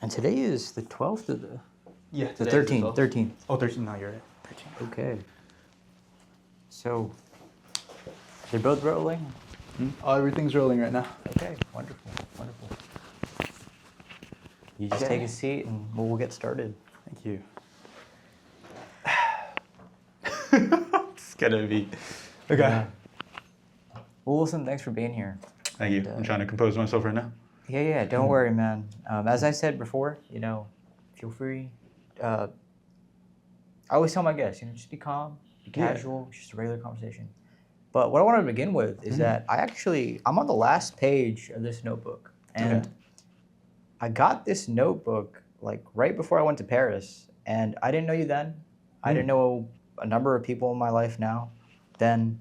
And today is the 12th of the... Yeah, the 13th. 13th. Oh, 13th. No, you're right. 13th. Okay. So, they're both rolling? Oh, everything's rolling right now. Okay, wonderful, wonderful. You just take a seat and we'll get started. Thank you. It's gonna be... Okay. Yeah. Well, Wilson, thanks for being here. Thank you. I'm trying to compose myself right now. Yeah, don't worry, man. As I said before, feel free. I always tell my guests, just be calm, be casual, just a regular conversation. But what I want to begin with is that I'm on the last page of this notebook. And I got this notebook like right before I went to Paris. And I didn't know you then. I didn't know a number of people in my life now then.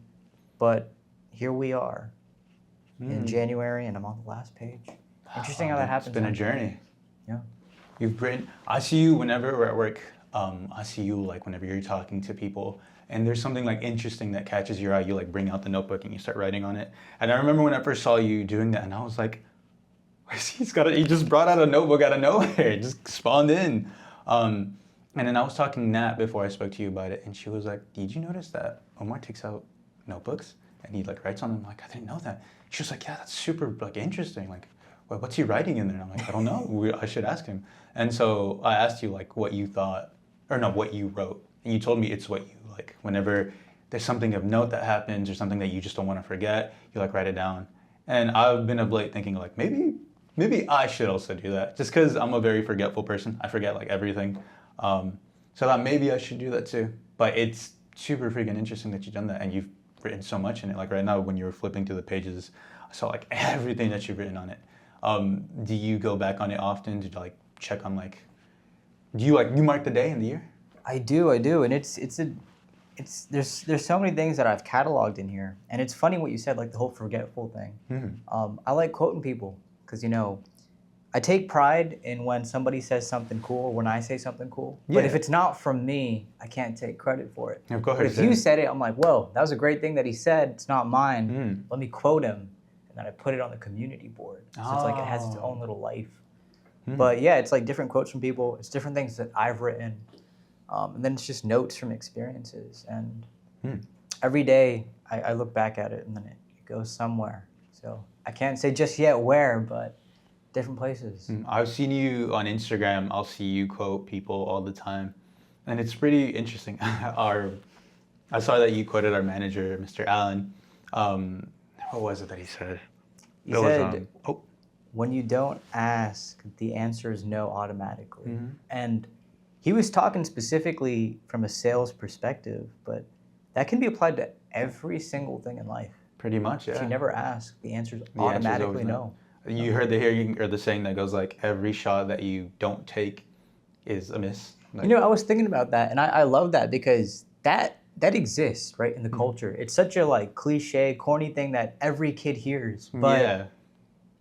But here we are in January, and I'm on the last page. Interesting how that happens. It's been a journey. Yeah. You've written. I see you whenever we're at work. I see you like whenever you're talking to people, and there's something like interesting that catches your eye. You like bring out the notebook and you start writing on it. And I remember when I first saw you doing that, and I was like, he just brought out a notebook out of nowhere. It just spawned in. And then I was talking to Nat before I spoke to you about it, and she was like, "Did you notice that Omar takes out notebooks and he like writes on them?" I'm like, I didn't know that. She was like, "Yeah, that's super like interesting. Like, what's he writing in there?" And I'm like, I don't know. I should ask him. And so I asked you like what you thought, or no, what you wrote, and you told me it's what you like. Whenever there's something of note that happens or something that you just don't want to forget, you like write it down. And I've been of late thinking like maybe I should also do that, just because I'm a very forgetful person. I forget like everything. So I thought maybe I should do that too. But it's super freaking interesting that you've done that, and you've written so much in it. Like right now when you were flipping through the pages, I saw like everything that you've written on it. Do you go back on it often? Do you like check on like, do you mark the day and the year? I do, and there's so many things that I've cataloged in here, and it's funny what you said, like the whole forgetful thing. I like quoting people because I take pride in when somebody says something cool, or when I say something cool. Yeah. But if it's not from me, I can't take credit for it. Of course. But if you said it, I'm like, whoa, that was a great thing that he said. It's not mine. Let me quote him, and then I put it on the community board. So it's like it has its own little life. But yeah, it's like different quotes from people. It's different things that I've written. And then it's just notes from experiences. And every day I look back at it and then it goes somewhere. So I can't say just yet where, but different places. I've seen you on Instagram. I'll see you quote people all the time. And it's pretty interesting. I saw that you quoted our manager, Mr. Allen. What was it that he said? He said, when you don't ask, the answer is no automatically. And he was talking specifically from a sales perspective, but that can be applied to every single thing in life. Pretty much, yeah. If you never ask, the answer is automatically no. You heard the saying that goes like, every shot that you don't take is a miss. Like, I was thinking about that, and I love that because that exists, right, in the culture. It's such a like cliche, corny thing that every kid hears. But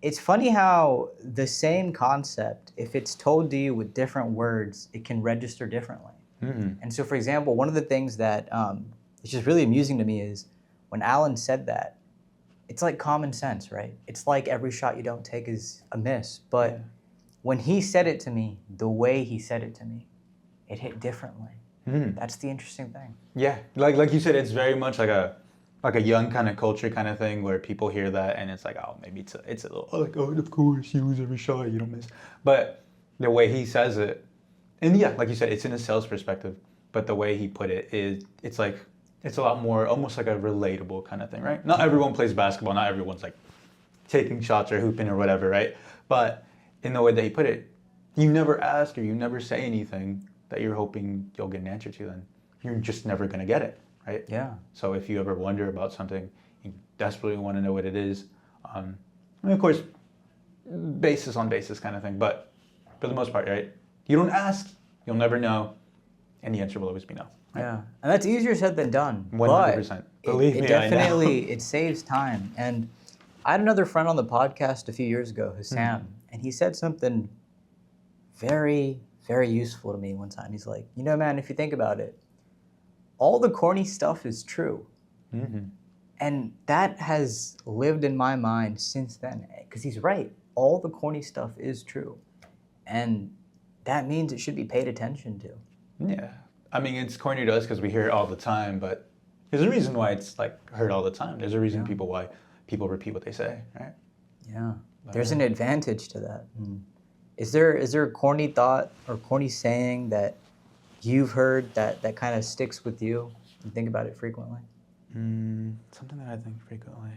it's funny how the same concept, if it's told to you with different words, it can register differently. And so, for example, one of the things that is just really amusing to me is when Alan said that, it's like common sense, right? It's like every shot you don't take is a miss. But when he said it to me, the way he said it to me, it hit differently. That's the interesting thing. Yeah, like you said, it's very much like a young kind of culture kind of thing where people hear that and it's like, oh, maybe it's a little like, oh, of course you lose every shot, you don't miss. But the way he says it, and yeah, like you said, it's in a sales perspective, but the way he put it is, it's like, it's a lot more almost like a relatable kind of thing, right? Not everyone plays basketball, not everyone's like taking shots or hooping or whatever, right? But in the way that he put it, you never ask or you never say anything that you're hoping you'll get an answer to, then you're just never gonna get it. Right? Yeah. So if you ever wonder about something, you desperately want to know what it is. Of course, basis on basis kind of thing, but for the most part, right? You don't ask, you'll never know, and the answer will always be no. Right? Yeah, and that's easier said than done. 100%. Believe me, it definitely it saves time. And I had another friend on the podcast a few years ago, Sam, and he said something very, very useful to me one time. He's like, man, if you think about it, all the corny stuff is true. And that has lived in my mind since then, because he's right. All the corny stuff is true. and that means it should be paid attention to. Yeah. I mean, it's corny to us because we hear it all the time, but there's a reason why it's like heard all the time. There's a reason why people repeat what they say, right? Yeah. There's an advantage to that. Is there a corny thought or corny saying that you've heard that kind of sticks with you? You think about it frequently? Something that I think frequently.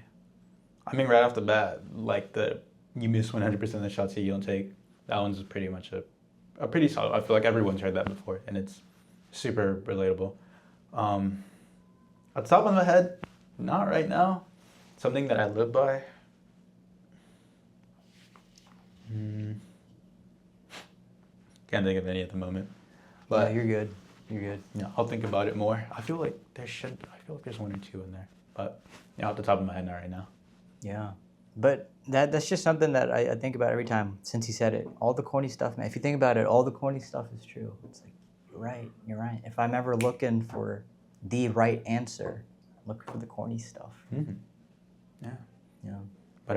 I mean, right off the bat, like you miss 100% of the shots that you don't take. That one's pretty much a pretty solid. I feel like everyone's heard that before, and it's super relatable. At the top of my head, not right now. Something that I live by. Can't think of any at the moment. But yeah, you're good. You're good. Yeah, I'll think about it more. I feel like there's one or two in there, but yeah, off the top of my head, not right now. Yeah, but that's just something that I think about every time since he said it. All the corny stuff, man. If you think about it, all the corny stuff is true. It's like, you're right. If I'm ever looking for the right answer, look for the corny stuff. Mm-hmm. Yeah. Yeah. But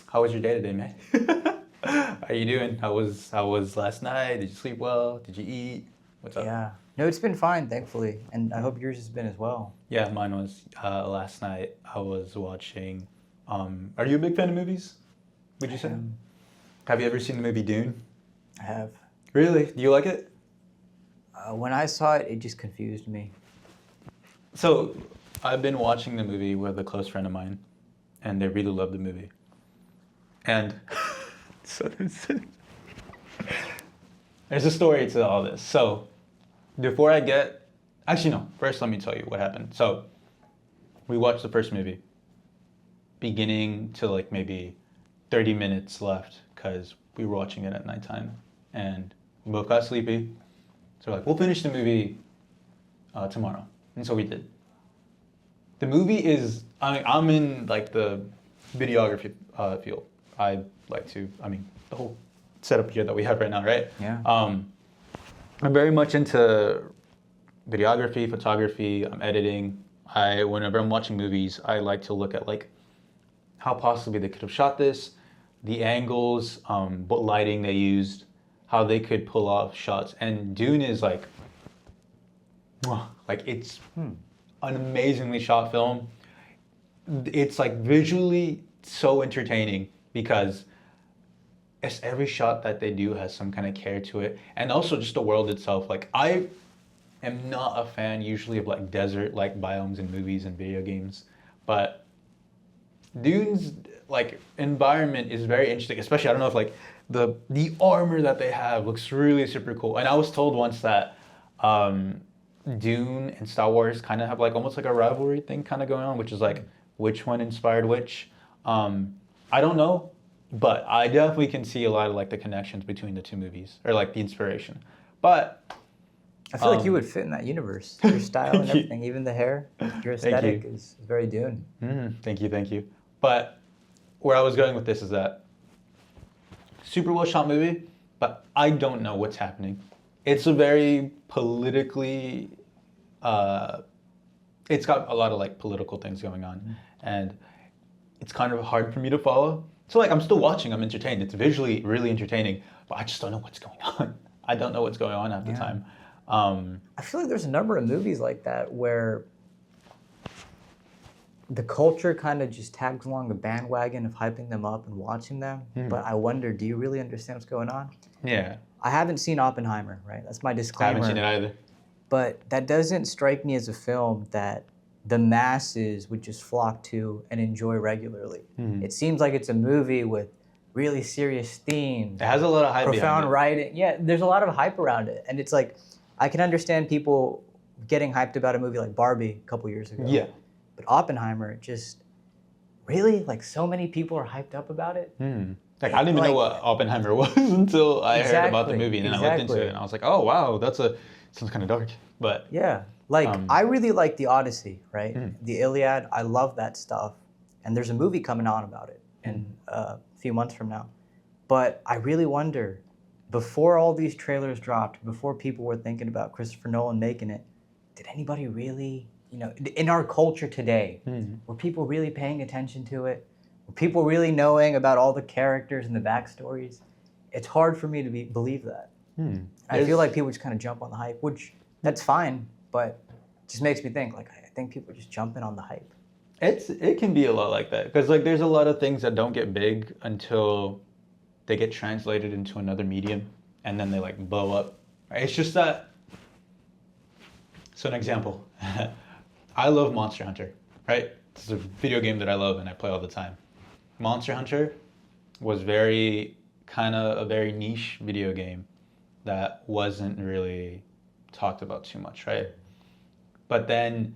how was your day today, man? How are you doing? How was last night? Did you sleep well? Did you eat? What's up? Yeah. No, it's been fine, thankfully, and I hope yours has been as well. Yeah, mine was last night. I was watching. Are you a big fan of movies? Would you say? Have you ever seen the movie Dune? I have. Really? Do you like it? When I saw it, it just confused me. So, I've been watching the movie with a close friend of mine, and they really loved the movie. And so there's a story to all this. So, before first let me tell you what happened. So, we watched the first movie, beginning to like maybe 30 minutes left, because we were watching it at nighttime, and we both got sleepy. So we're like, we'll finish the movie tomorrow. And so we did. The movie is, I'm in like the videography field. I like to, the whole setup here that we have right now, right? Yeah. I'm very much into videography, photography, editing. Whenever I'm watching movies, I like to look at like how possibly they could have shot this, the angles, what lighting they used, how they could pull off shots. And Dune is like it's an amazingly shot film. It's like visually so entertaining because every shot that they do has some kind of care to it. And also just the world itself. Like, I am not a fan usually of like desert-like biomes in movies and video games, but Dune's like environment is very interesting. Especially, I don't know if like the armor that they have looks really super cool. And I was told once that Dune and Star Wars kind of have like almost like a rivalry thing kind of going on, which is like which one inspired which. I don't know, but I definitely can see a lot of like the connections between the two movies, or like the inspiration. But I feel like you would fit in that universe. Your style and everything, even the hair, your aesthetic is very Dune. Thank you. But where I was going with this is that super well shot movie, but I don't know what's happening. It's a very politically, it's got a lot of like political things going on, and it's kind of hard for me to follow. So like I'm still watching, I'm entertained. It's visually really entertaining, but I just don't know what's going on. I don't know what's going on half the time. I feel like there's a number of movies like that where the culture kind of just tags along the bandwagon of hyping them up and watching them. But I wonder, do you really understand what's going on? Yeah. I haven't seen Oppenheimer, right? That's my disclaimer. I haven't seen it either. But that doesn't strike me as a film that the masses would just flock to and enjoy regularly. It seems like it's a movie with really serious themes. It has a lot of hype profound behind it. writing. Yeah, there's a lot of hype around it. And it's like, I can understand people getting hyped about a movie like Barbie a couple years ago. Yeah. But Oppenheimer, just really, like so many people are hyped up about it. Like I didn't even know what Oppenheimer was until I heard about the movie, and then I looked into it, and I was like, oh wow, sounds kind of dark. But yeah, like I really like the Odyssey, right? The Iliad, I love that stuff, and there's a movie coming on about it in a few months from now. But I really wonder, before all these trailers dropped, before people were thinking about Christopher Nolan making it, did anybody really, in our culture today, were people really paying attention to it? Were people really knowing about all the characters and the backstories? it's hard for me to believe that. I feel like people just kind of jump on the hype, which that's fine, but it just makes me think, like, I think people are just jumping on the hype. It can be a lot like that, because like there's a lot of things that don't get big until they get translated into another medium, and then they like blow up. Right? It's just that. So an example, I love Monster Hunter, right? It's a video game that I love and I play all the time. Monster Hunter was very kind of a very niche video game that wasn't really talked about too much, right? But then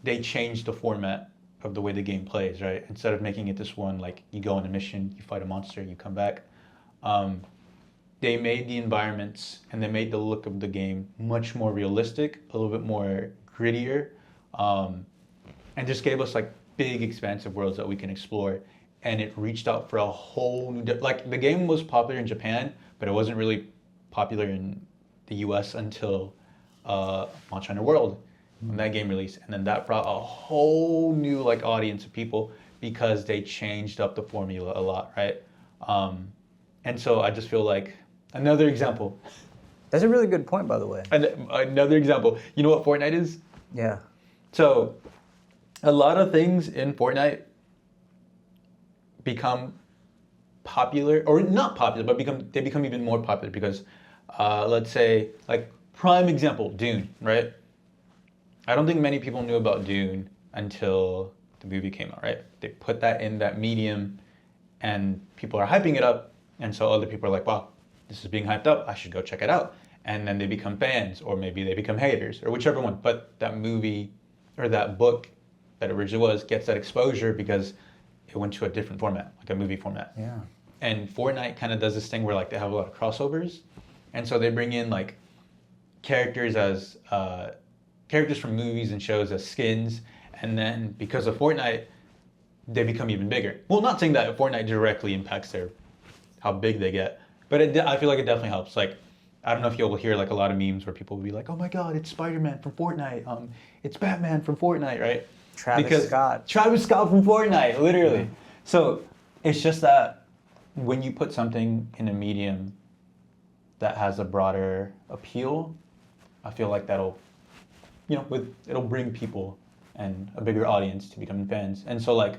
they changed the format of the way the game plays, right? Instead of making it this one, like you go on a mission, you fight a monster, you come back. They made the environments and they made the look of the game much more realistic, a little bit more grittier, and just gave us like big expansive worlds that we can explore. And it reached out for a whole new, like the game was popular in Japan, but it wasn't really popular in the US until Monster Hunter World, when that game released. And then that brought a whole new like audience of people because they changed up the formula a lot, right? And so I just feel like, another example. That's a really good point, by the way. Another example. You know what Fortnite is? Yeah. So a lot of things in Fortnite become popular, or not popular, but they become even more popular because, let's say, like prime example, Dune, right? I don't think many people knew about Dune until the movie came out, right? They put that in that medium, and people are hyping it up, and so other people are like, wow, this is being hyped up, I should go check it out. And then they become fans, or maybe they become haters, or whichever one. But that movie or that book that originally was gets that exposure because it went to a different format, like a movie format. Yeah. And Fortnite kind of does this thing where like they have a lot of crossovers, and so they bring in like characters as characters from movies and shows as skins, and then because of Fortnite, they become even bigger. Well, not saying that Fortnite directly impacts how big they get, but I feel like it definitely helps. Like, I don't know if you'll hear like a lot of memes where people will be like, "Oh my God, it's Spider-Man from Fortnite. It's Batman from Fortnite, right?" Travis Scott from Fortnite, literally. Yeah. So it's just that when you put something in a medium that has a broader appeal, I feel like that'll, it'll bring people and a bigger audience to becoming fans. And so like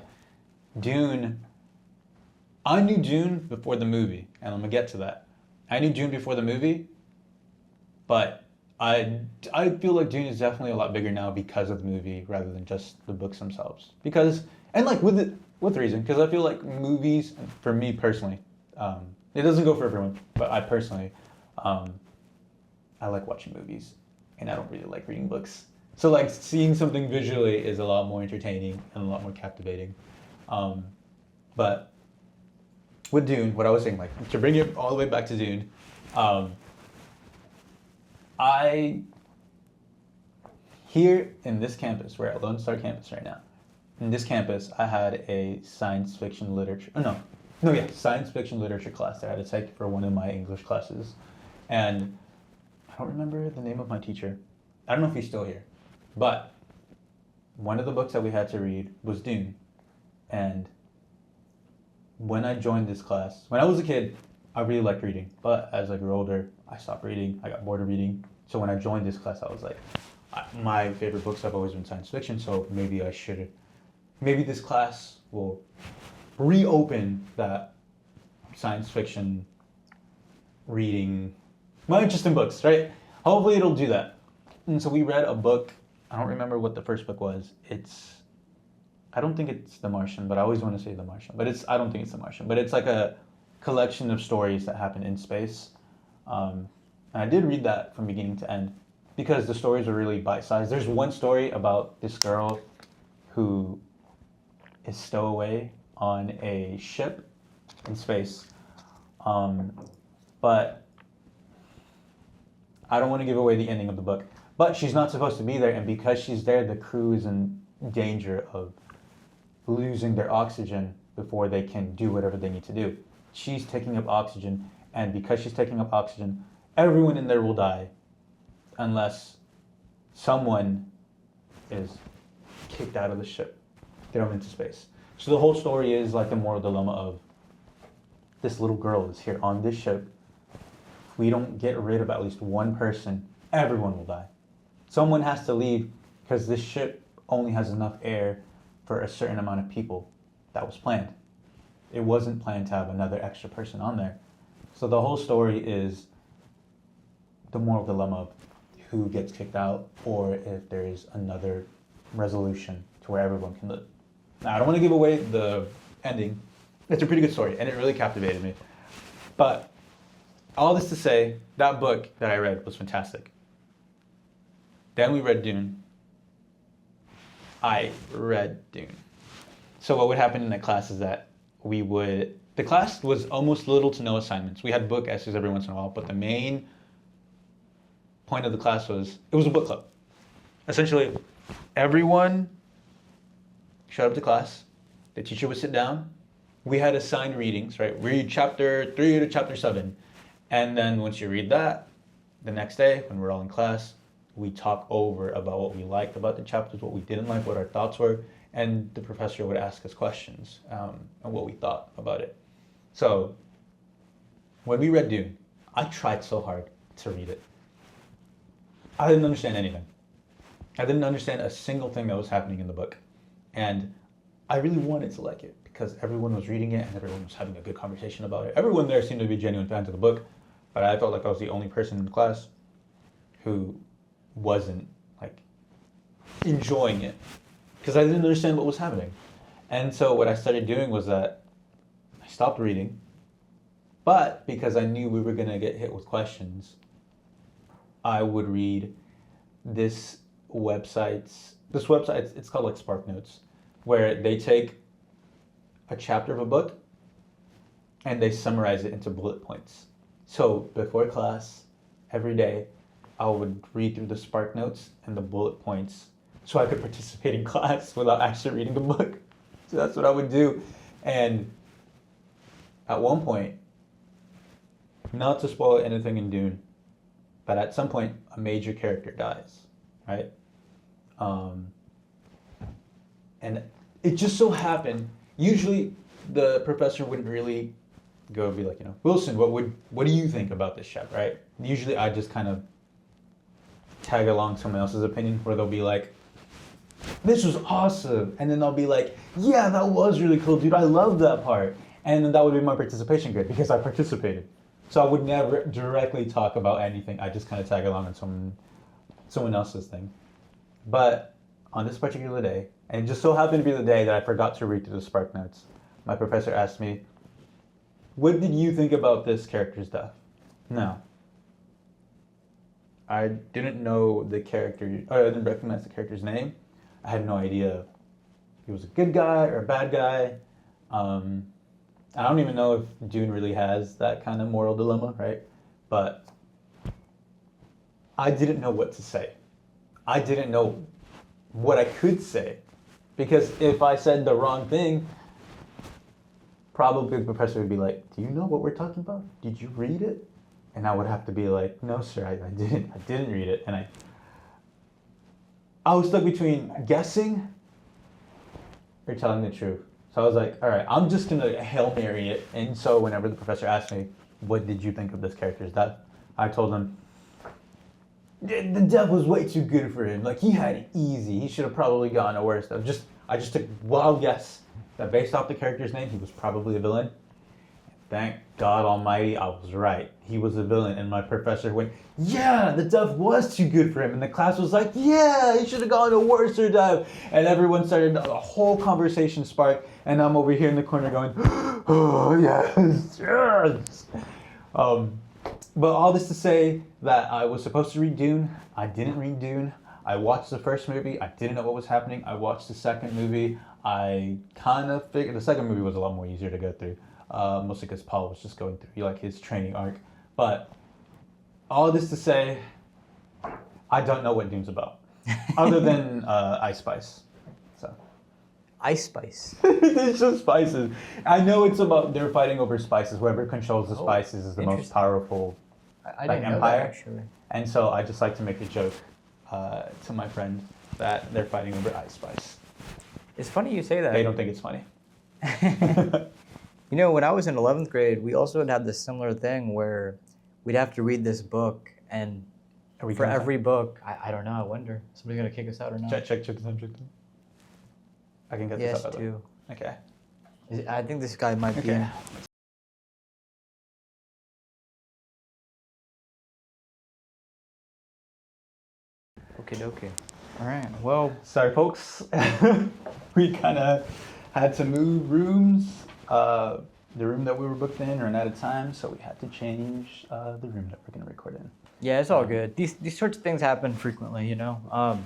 Dune, I knew Dune before the movie, and I'm gonna get to that. I knew Dune before the movie, but I feel like Dune is definitely a lot bigger now because of the movie rather than just the books themselves. Because, and like with reason, because I feel like movies, for me personally, it doesn't go for everyone, but I personally, I like watching movies, and I don't really like reading books. So like seeing something visually is a lot more entertaining and a lot more captivating. But with Dune, what I was saying, like to bring it all the way back to Dune, here in this campus, we're at Lone Star campus right now. In this campus, I had a science fiction literature class that I had to take for one of my English classes. And I don't remember the name of my teacher. I don't know if he's still here. But one of the books that we had to read was Dune. And when I joined this class, when I was a kid, I really liked reading. But as I grew older, I stopped reading. I got bored of reading. So when I joined this class, I was like, my favorite books have always been science fiction, so maybe this class will reopen that science fiction reading, my interest in books, right? Hopefully it'll do that. And so we read a book. I don't remember what the first book was. I don't think it's The Martian, but I always want to say The Martian. But I don't think it's The Martian. But it's like a collection of stories that happen in space. And I did read that from beginning to end because the stories are really bite-sized. There's one story about this girl who is stowaway on a ship in space. But I don't want to give away the ending of the book. But she's not supposed to be there, and because she's there, the crew is in danger of losing their oxygen before they can do whatever they need to do. She's taking up oxygen, and because she's taking up oxygen, everyone in there will die unless someone is kicked out of the ship, thrown into space. So the whole story is like the moral dilemma of this little girl is here on this ship. If we don't get rid of at least one person, everyone will die. Someone has to leave because this ship only has enough air for a certain amount of people. That was planned. It wasn't planned to have another extra person on there. So the whole story is the moral dilemma of who gets kicked out, or if there is another resolution to where everyone can live. Now, I don't want to give away the ending. It's a pretty good story, and it really captivated me. But all this to say, that book that I read was fantastic. Then we read Dune. I read Dune. So what would happen in that class is that the class was almost little to no assignments. We had book essays every once in a while, but the main point of the class it was a book club. Essentially, everyone showed up to class. The teacher would sit down. We had assigned readings, right? Read chapter 3 to chapter 7. And then once you read that, the next day, when we're all in class, we talk over about what we liked about the chapters, what we didn't like, what our thoughts were, and the professor would ask us questions and what we thought about it. So when we read Dune, I tried so hard to read it. I didn't understand anything. I didn't understand a single thing that was happening in the book. And I really wanted to like it because everyone was reading it and everyone was having a good conversation about it. Everyone there seemed to be genuine fans of the book, but I felt like I was the only person in the class who wasn't like enjoying it because I didn't understand what was happening. And so what I started doing was that I stopped reading, but because I knew we were going to get hit with questions, I would read this website, it's called like Spark Notes, where they take a chapter of a book and they summarize it into bullet points. So before class, every day, I would read through the Spark Notes and the bullet points so I could participate in class without actually reading the book. So that's what I would do. And at one point, not to spoil anything in Dune, but at some point, a major character dies, right? And it just so happened, usually the professor wouldn't really go be like, Wilson, what do you think about this chapter, right? Usually I just kind of tag along someone else's opinion where they'll be like, this was awesome. And then they'll be like, yeah, that was really cool, dude. I love that part. And then that would be my participation grade because I participated. So I would never directly talk about anything. I just kind of tag along on someone else's thing. But on this particular day, and it just so happened to be the day that I forgot to read through the Spark Notes, my professor asked me, what did you think about this character's death? Now, I didn't know the character, or I didn't recognize the character's name. I had no idea if he was a good guy or a bad guy. I don't even know if Dune really has that kind of moral dilemma, right? But I didn't know what to say. I didn't know what I could say. Because if I said the wrong thing, probably the professor would be like, do you know what we're talking about? Did you read it? And I would have to be like, no, sir, I didn't read it. And I was stuck between guessing or telling the truth. So I was like, all right, I'm just going to Hail Mary it. And so whenever the professor asked me, what did you think of this character's death? I told him, the death was way too good for him. Like, he had it easy. He should have probably gotten a worse stuff. I just took a wild guess that based off the character's name, he was probably a villain. Thank God Almighty, I was right. He was a villain. And my professor went, yeah, the death was too good for him. And the class was like, yeah, he should have gotten a worse death. And everyone started, a whole conversation sparked. And I'm over here in the corner going, oh, yes, yes. But all this to say that I was supposed to read Dune. I didn't read Dune. I watched the first movie. I didn't know what was happening. I watched the second movie. I kind of figured the second movie was a lot more easier to go through. Mostly because Paul was just going through his training arc. But all this to say, I don't know what Dune's about, other than Ice Spice. So, Ice Spice. It's just spices. I know it's about they're fighting over spices. Whoever controls the spices is the most powerful I didn't know empire. that, actually. And so I just like to make a joke to my friend that they're fighting over Ice Spice. It's funny you say that. They don't think it's funny. You know, when I was in 11th grade, we also had this similar thing where we'd have to read this book, and for every book, I don't know, I wonder, somebody's going to kick us out or not? Check the subject. I can get this up. Yes, too. Okay. I think this guy might be in. Okay. All right. Well, sorry, folks. We kind of had to move rooms. The room that we were booked in ran out of time, so we had to change the room that we're going to record in. Yeah, it's all good. These sorts of things happen frequently, you know.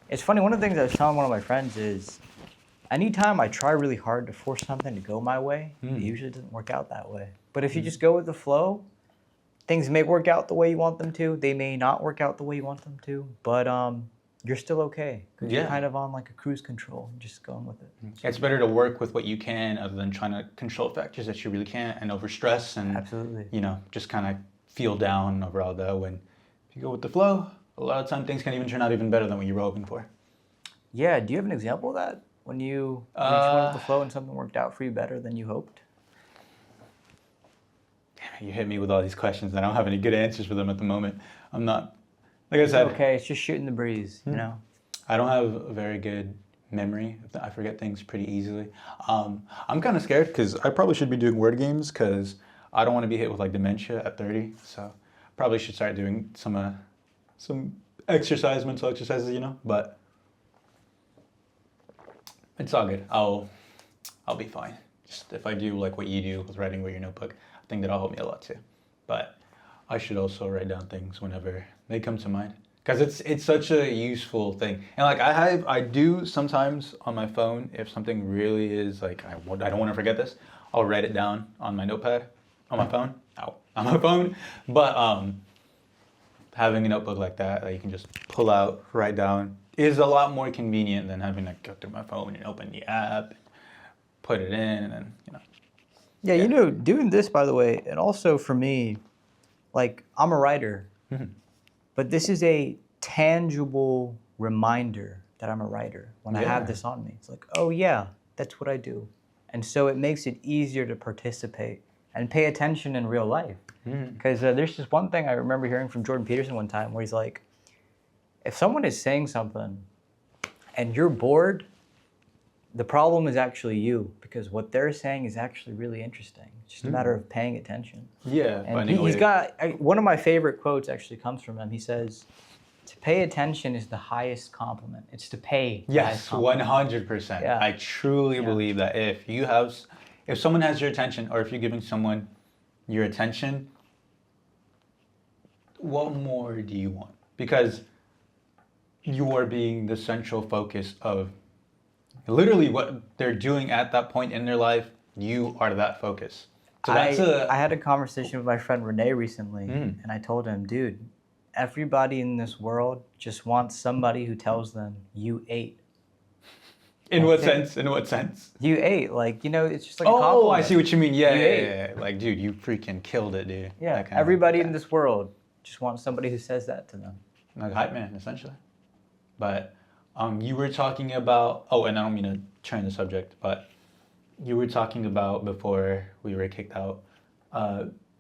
It's funny. One of the things I was telling one of my friends is, anytime I try really hard to force something to go my way, it usually doesn't work out that way. But if you just go with the flow, things may work out the way you want them to. They may not work out the way you want them to. But you're still okay because you're kind of on like a cruise control, just going with it. It's better to work with what you can other than trying to control factors that you really can't and overstress and absolutely, you know, just kind of feel down overall though. When if you go with the flow, a lot of time things can even turn out even better than what you were hoping for. Yeah. Do you have an example of that when you went with the flow and something worked out for you better than you hoped? You hit me with all these questions and I don't have any good answers for them at the moment. I'm not. Like I said, okay, it's just shooting the breeze, you know. I don't have a very good memory. I forget things pretty easily. I'm kind of scared because I probably should be doing word games because I don't want to be hit with like dementia at 30. So probably should start doing some mental exercises, you know. But it's all good. I'll be fine. Just if I do like what you do with writing with your notebook, I think that'll help me a lot too. But I should also write down things whenever they come to mind because it's such a useful thing. And like I do sometimes on my phone, if something really is like I don't want to forget this, I'll write it down on my notepad on my phone. On my phone. But having a notebook like that you can just pull out, write down is a lot more convenient than having to go through my phone and open the app, put it in, and then you know. Yeah, you know, doing this, by the way, and also for me, like, I'm a writer, but this is a tangible reminder that I'm a writer when I have this on me. It's like, oh yeah, that's what I do. And so it makes it easier to participate and pay attention in real life. Because there's just one thing I remember hearing from Jordan Peterson one time where he's like, if someone is saying something and you're bored, the problem is actually you, because what they're saying is actually really interesting. It's just a matter of paying attention. Yeah. And he's got, one of my favorite quotes actually comes from him. He says, to pay attention is the highest compliment. It's to pay. Yes, 100%. Yeah. I truly believe that if someone has your attention, or if you're giving someone your attention, what more do you want? Because you are being the central focus of literally what they're doing at that point in their life. You are that focus. So I had a conversation with my friend Renee recently, and I told him, dude, everybody in this world just wants somebody who tells them you ate. In what sense? In what sense? You ate, like, you know, it's just like a compliment. Oh, I see what you mean. Yeah, yeah. Like, dude, you freaking killed it, dude. Yeah, everybody in this world just wants somebody who says that to them. Like a hype man, essentially. But you were talking about, and I don't mean to turn the subject, but you were talking about before we were kicked out,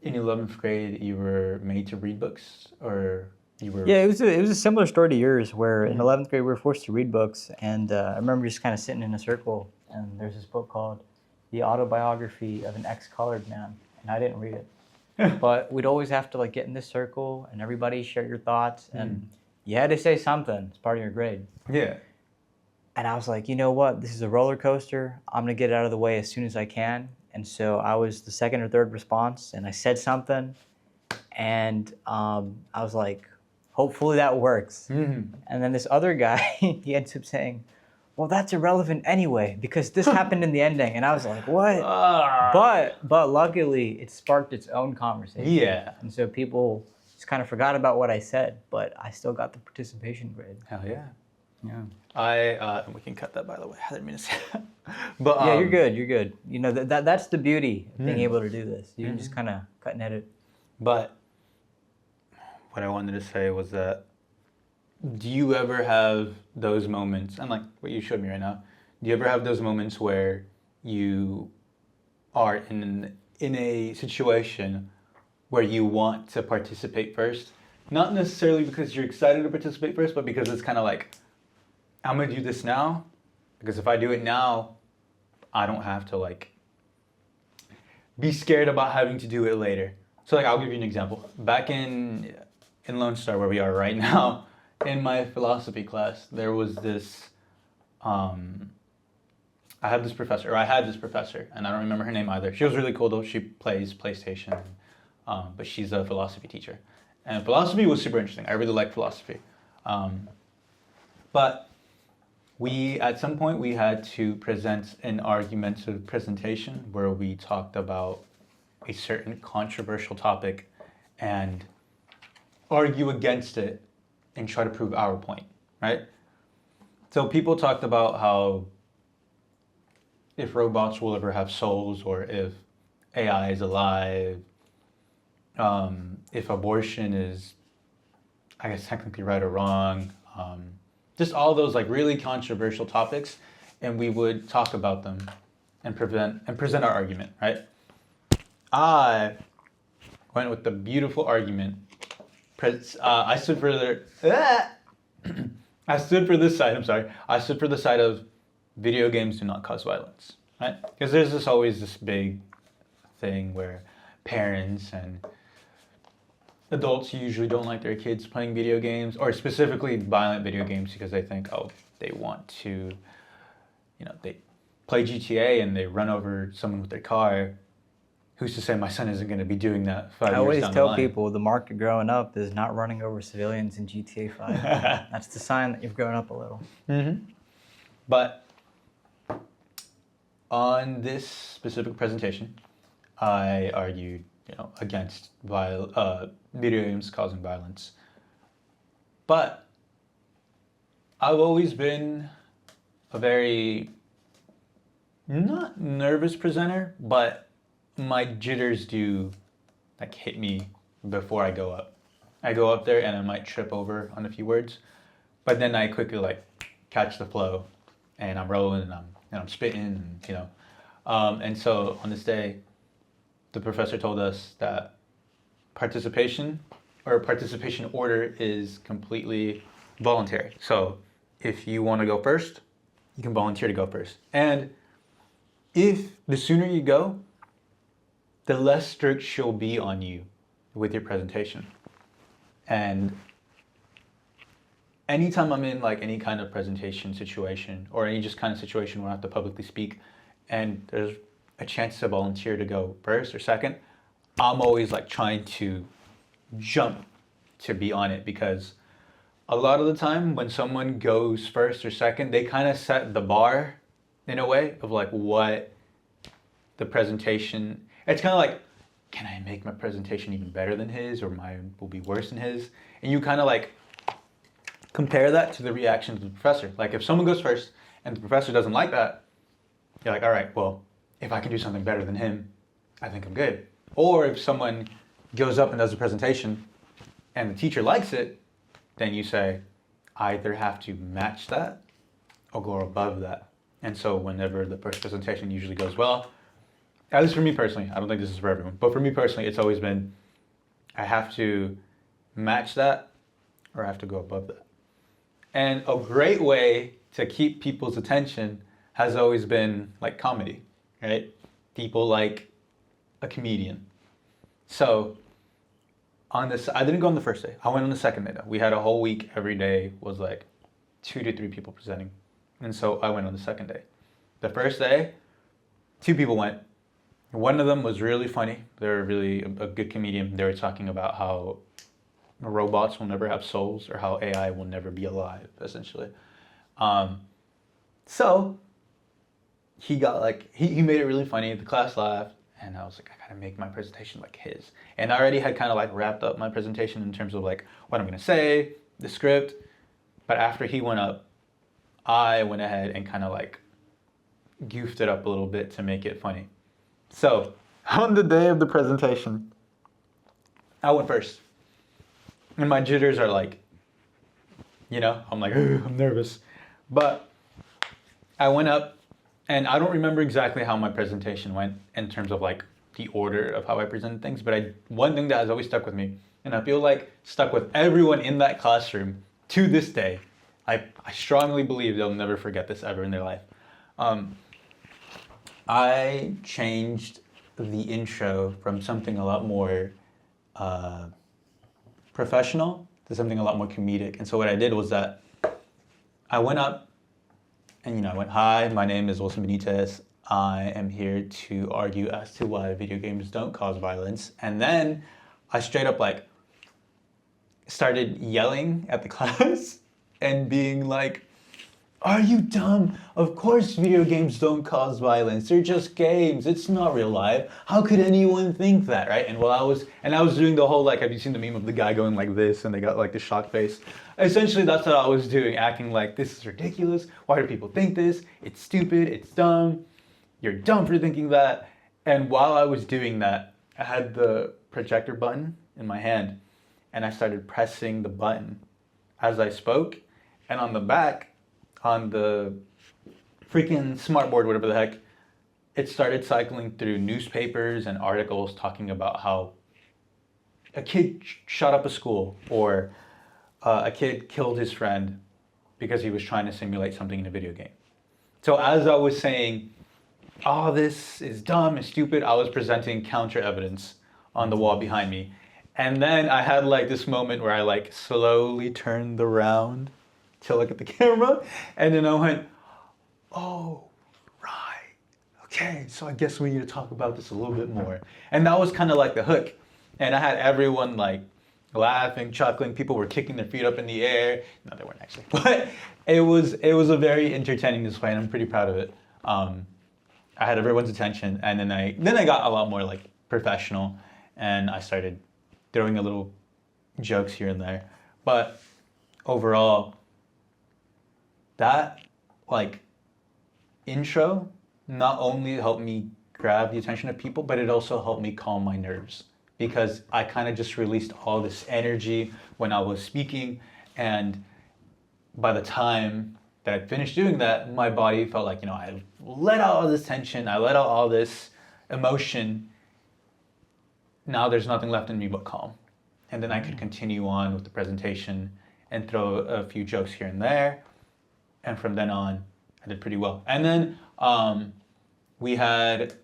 in 11th grade, you were made to read books, or you were... Yeah, it was a similar story to yours, where in 11th grade we were forced to read books, and I remember just kind of sitting in a circle, and there's this book called The Autobiography of an Ex-Colored Man, and I didn't read it. But we'd always have to like get in this circle, and everybody share your thoughts, and you had to say something. It's part of your grade. Yeah. And I was like, you know what? This is a roller coaster. I'm going to get it out of the way as soon as I can. And so I was the second or third response, and I said something. And I was like, hopefully that works. And then this other guy, he ends up saying, well, that's irrelevant anyway, because this happened in the ending. And I was like, what? But luckily, it sparked its own conversation. Yeah. And so people just kind of forgot about what I said, but I still got the participation grade. Hell yeah. Yeah. We can cut that, by the way. I didn't mean to say that. But yeah, you're good. You know, that's the beauty of being able to do this. You can just kind of cut and edit. But what I wanted to say was that, do you ever have those moments, and like what you showed me right now, do you ever have those moments where you are in a situation where you want to participate first, not necessarily because you're excited to participate first, but because it's kind of like, I'm gonna do this now, because if I do it now, I don't have to like be scared about having to do it later. So like, I'll give you an example. Back in Lone Star, where we are right now, in my philosophy class, there was this, I had this professor, and I don't remember her name either. She was really cool though. She plays PlayStation, but she's a philosophy teacher. And philosophy was super interesting. I really liked philosophy. But at some point, we had to present an argumentative presentation where we talked about a certain controversial topic and argue against it and try to prove our point, right? So people talked about how if robots will ever have souls, or if AI is alive, if abortion is, I guess, technically right or wrong, just all those like really controversial topics, and we would talk about them and present our argument, right? I went with the beautiful argument. I stood for I stood for this side. I'm sorry. I stood for the side of video games do not cause violence, right? Because there's always this big thing where parents and adults usually don't like their kids playing video games, or specifically violent video games, because they think, oh, they want to, they play GTA and they run over someone with their car. Who's to say my son isn't going to be doing that 5 years down the line? I always tell people the market growing up is not running over civilians in GTA 5. That's the sign that you've grown up a little. Mm-hmm. But on this specific presentation, I argued, against video games causing violence. But I've always been a very, not nervous presenter, but my jitters do like hit me before I go up. I go up there and I might trip over on a few words, but then I quickly like catch the flow, and I'm rolling and I'm spitting, and so on this day, the professor told us that participation order is completely voluntary. So if you want to go first, you can volunteer to go first. And if the sooner you go, the less strict she'll be on you with your presentation. And anytime I'm in like any kind of presentation situation, or any just kind of situation where I have to publicly speak, and there's a chance to volunteer to go first or second, I'm always like trying to jump to be on it, because a lot of the time when someone goes first or second, they kind of set the bar in a way of like what the presentation, it's kind of like, can I make my presentation even better than his, or mine will be worse than his? And you kind of like compare that to the reaction of the professor. Like if someone goes first and the professor doesn't like that, you're like, all right, well, if I can do something better than him, I think I'm good. Or if someone goes up and does a presentation and the teacher likes it, then you say, I either have to match that or go above that. And so whenever the first presentation usually goes well, at least for me personally, I don't think this is for everyone, but for me personally, it's always been, I have to match that or I have to go above that. And a great way to keep people's attention has always been like comedy, right? People like a comedian. So on this, I didn't go on the first day. I went on the second day though. We had a whole week, every day was like 2 to 3 people presenting. And so I went on the second day. The first day, 2 people went. One of them was really funny. They were really a good comedian. They were talking about how robots will never have souls, or how AI will never be alive, essentially. So he got like, he made it really funny. The class laughed, and I was like, I gotta make my presentation like his. And I already had kind of like wrapped up my presentation in terms of like what I'm gonna say, the script. But after he went up, I went ahead and kind of like goofed it up a little bit to make it funny. So on the day of the presentation, I went first. And my jitters are like, I'm like, I'm nervous. But I went up And I don't remember exactly how my presentation went in terms of like the order of how I presented things, but one thing that has always stuck with me, and I feel like stuck with everyone in that classroom to this day, I strongly believe they'll never forget this ever in their life. I changed the intro from something a lot more professional to something a lot more comedic. And so what I did was that I went up and I went, "Hi, my name is Wilson Benitez. I am here to argue as to why video games don't cause violence." And then I straight up like started yelling at the class and being like, "Are you dumb? Of course video games don't cause violence. They're just games. It's not real life. How could anyone think that?" Right? And I was doing the whole like, have you seen the meme of the guy going like this and they got like the shock face? Essentially that's what I was doing, acting like this is ridiculous. Why do people think this? It's stupid, it's dumb. You're dumb for thinking that. And while I was doing that, I had the projector button in my hand and I started pressing the button as I spoke. And on the back, on the freaking smartboard, whatever the heck, it started cycling through newspapers and articles talking about how a kid shot up a school or a kid killed his friend because he was trying to simulate something in a video game. So as I was saying, "Oh, this is dumb and stupid," I was presenting counter evidence on the wall behind me. And then I had like this moment where I like slowly turned around to look at the camera, and then I went, "Oh, right. Okay, so I guess we need to talk about this a little bit more." And that was kind of like the hook. And I had everyone like laughing, chuckling. People were kicking their feet up in the air. No, they weren't actually. But it was a very entertaining display, and I'm pretty proud of it. I had everyone's attention, and then I got a lot more like professional, and I started throwing a little jokes here and there. But overall, that like intro not only helped me grab the attention of people, but it also helped me calm my nerves, because I kind of just released all this energy when I was speaking, and by the time that I finished doing that, my body felt like, I let out all this tension, I let out all this emotion. Now there's nothing left in me but calm. And then I could continue on with the presentation and throw a few jokes here and there. And from then on, I did pretty well. And then we had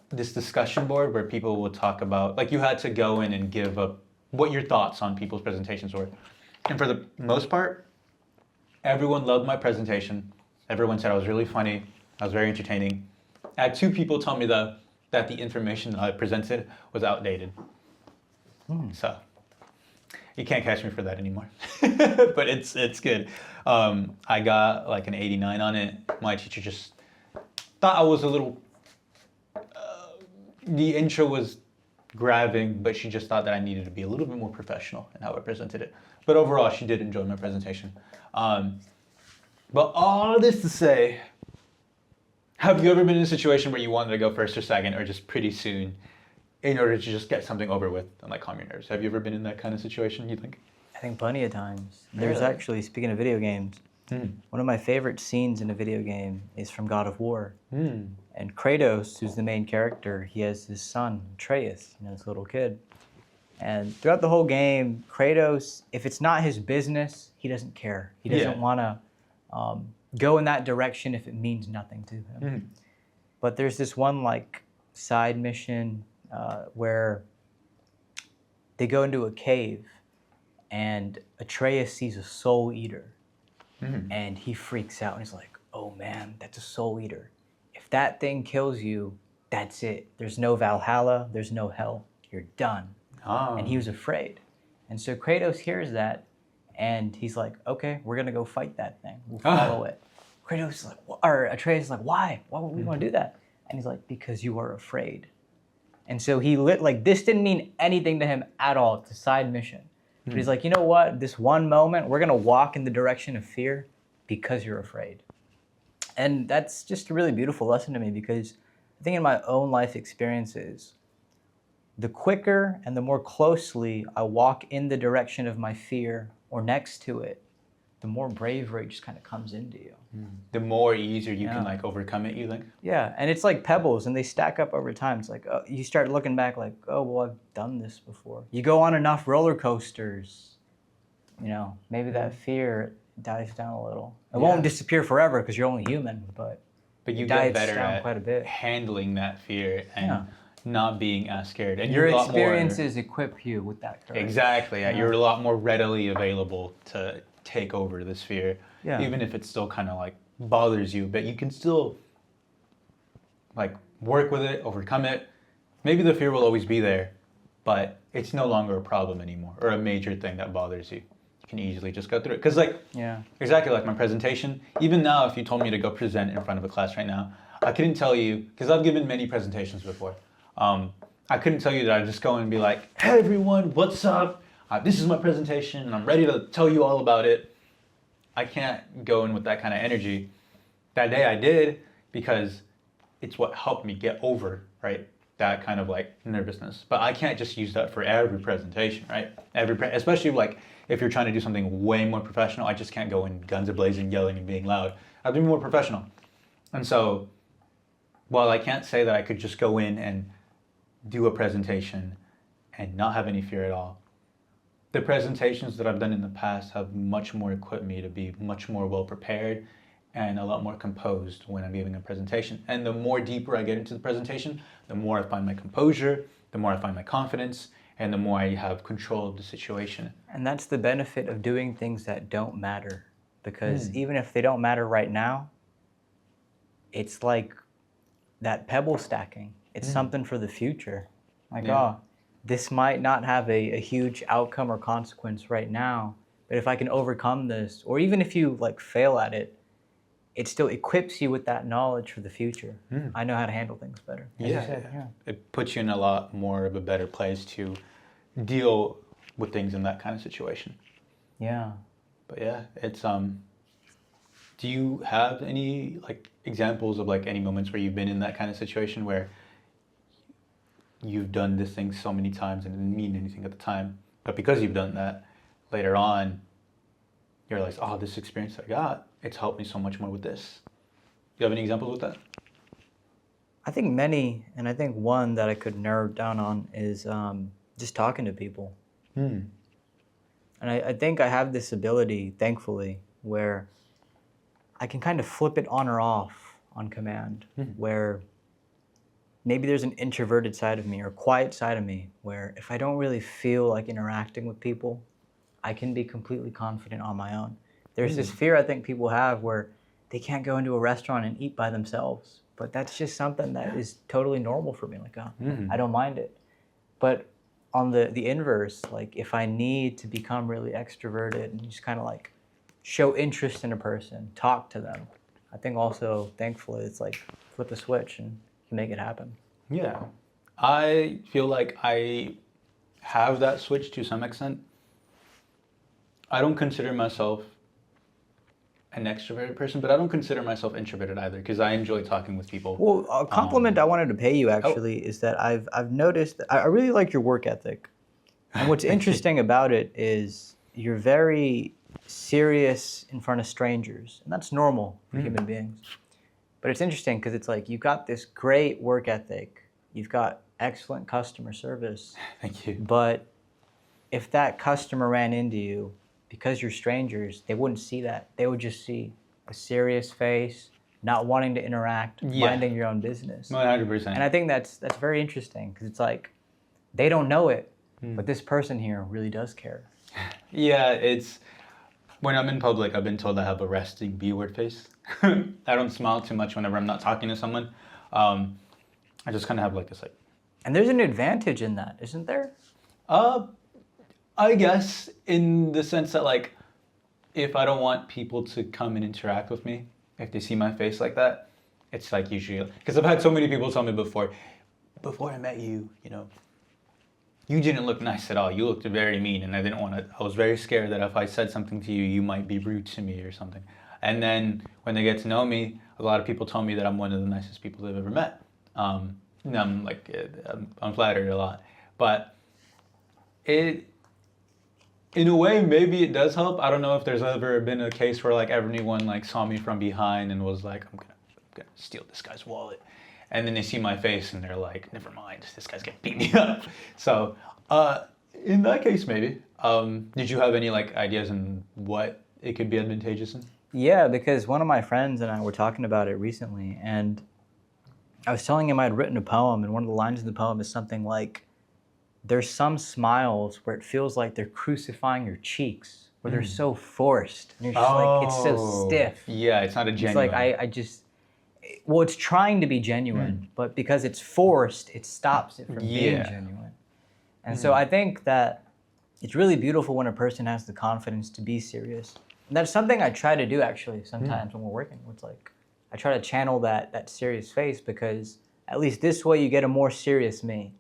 this discussion board where people would talk about, like, you had to go in and give up what your thoughts on people's presentations were. And for the most part, everyone loved my presentation. Everyone said I was really funny. I was very entertaining. I had two people tell me that the information that I presented was outdated. So you can't catch me for that anymore. But it's good. I got like an 89 on it. My teacher just thought I was a little, the intro was grabbing, but she just thought that I needed to be a little bit more professional in how I presented it. But overall, she did enjoy my presentation. But all this to say, have you ever been in a situation where you wanted to go first or second or just pretty soon in order to just get something over with and like calm your nerves? Have you ever been in that kind of situation, you think? I think plenty of times. There's actually, speaking of video games, one of my favorite scenes in a video game is from God of War. And Kratos, who's the main character, he has his son, Atreus, this little kid. And throughout the whole game, Kratos, if it's not his business, he doesn't care. He doesn't want to go in that direction if it means nothing to him. But there's this one like side mission where they go into a cave and Atreus sees a soul eater and he freaks out and he's like, "Oh man, that's a soul eater. If that thing kills you, that's it. There's no Valhalla, there's no hell. You're done." And he was afraid. And so Kratos hears that and he's like, "Okay, we're gonna go fight that thing. We'll follow it." Kratos is like, or Atreus is like, "Why? Why would we want to do that?" And he's like, "Because you are afraid." And so he this didn't mean anything to him at all. It's a side mission. But he's like, "You know what? This one moment, we're gonna walk in the direction of fear because you're afraid." And that's just a really beautiful lesson to me, because I think in my own life experiences, the quicker and the more closely I walk in the direction of my fear or next to it, the more bravery just kind of comes into you. The more easier you can like overcome it, you think? Yeah, and it's like pebbles, and they stack up over time. It's like you start looking back, like, oh well, I've done this before. You go on enough roller coasters, maybe that fear dies down a little. It won't disappear forever because you're only human, but you get better down at quite a bit. handling that fear and not being as scared. And your experiences equip you with that courage. Exactly. Yeah. You're a lot more readily available to take over this fear, even if it still kind of like bothers you, but you can still like work with it, overcome it. Maybe the fear will always be there, but it's no longer a problem anymore or a major thing that bothers you. You can easily just go through it. Because exactly like my presentation, even now if you told me to go present in front of a class right now, I couldn't tell you, because I've given many presentations before, I couldn't tell you that I'd just go and be like, hey everyone, what's up? This is my presentation and I'm ready to tell you all about it. I can't go in with that kind of energy. That day I did because it's what helped me get over, right? That kind of like nervousness. But I can't just use that for every presentation, right? Especially like if you're trying to do something way more professional, I just can't go in guns a-blazing, yelling and being loud. I have to be more professional. And so while I can't say that I could just go in and do a presentation and not have any fear at all, the presentations that I've done in the past have much more equipped me to be much more well prepared and a lot more composed when I'm giving a presentation. And the more deeper I get into the presentation, the more I find my composure, the more I find my confidence, and the more I have control of the situation. And that's the benefit of doing things that don't matter. Because even if they don't matter right now, it's like that pebble stacking. It's something for the future. Like, this might not have a huge outcome or consequence right now, but if I can overcome this, or even if you like fail at it, it still equips you with that knowledge for the future. I know how to handle things better. It puts you in a lot more of a better place to deal with things in that kind of situation. Yeah. But yeah, it's do you have any like examples of like any moments where you've been in that kind of situation where you've done this thing so many times and it didn't mean anything at the time, but because you've done that, later on, you're like, oh, this experience I got, it's helped me so much more with this. Do you have any examples with that? I think many, and I think one that I could narrow down on is just talking to people. And I think I have this ability, thankfully, where I can kind of flip it on or off on command, where maybe there's an introverted side of me or quiet side of me where if I don't really feel like interacting with people, I can be completely confident on my own. There's this fear I think people have where they can't go into a restaurant and eat by themselves, but that's just something that is totally normal for me. Like, I don't mind it. But on the inverse, like if I need to become really extroverted and just kind of like show interest in a person, talk to them, I think also, thankfully, it's like flip a switch and you can make it happen. Yeah. I feel like I have that switch to some extent. I don't consider myself an extroverted person, but I don't consider myself introverted either because I enjoy talking with people. Well, a compliment I wanted to pay you actually is that I've noticed that I really like your work ethic. And what's interesting about it is you're very serious in front of strangers, and that's normal for human beings. But it's interesting because it's like you've got this great work ethic, you've got excellent customer service. Thank you. But if that customer ran into you, because you're strangers, they wouldn't see that. They would just see a serious face, not wanting to interact, minding your own business. 100%. And I think that's very interesting because it's like they don't know it, but this person here really does care. Yeah, it's when I'm in public, I've been told I have a resting B-word face. I don't smile too much whenever I'm not talking to someone. I just kind of have like this like. And there's an advantage in that, isn't there? I guess in the sense that like, if I don't want people to come and interact with me, if they see my face like that, it's like usually, because I've had so many people tell me before I met you, you didn't look nice at all. You looked very mean, and I was very scared that if I said something to you, you might be rude to me or something. And then when they get to know me, a lot of people tell me that I'm one of the nicest people they've ever met. And I'm flattered a lot. But In a way, maybe it does help. I don't know if there's ever been a case where like everyone like saw me from behind and was like, I'm gonna steal this guy's wallet, and then they see my face and they're like, never mind, this guy's gonna beat me up. So, in that case, maybe. Did you have any like ideas on what it could be advantageous in? Yeah, because one of my friends and I were talking about it recently, and I was telling him I'd written a poem, and one of the lines in the poem is something like, there's some smiles where it feels like they're crucifying your cheeks, where they're so forced. And you're just like, it's so stiff. Yeah, it's not a genuine. It's like, well, it's trying to be genuine, but because it's forced, it stops it from being genuine. And so I think that it's really beautiful when a person has the confidence to be serious. And that's something I try to do actually sometimes when we're working. It's like, I try to channel that serious face, because at least this way you get a more serious me.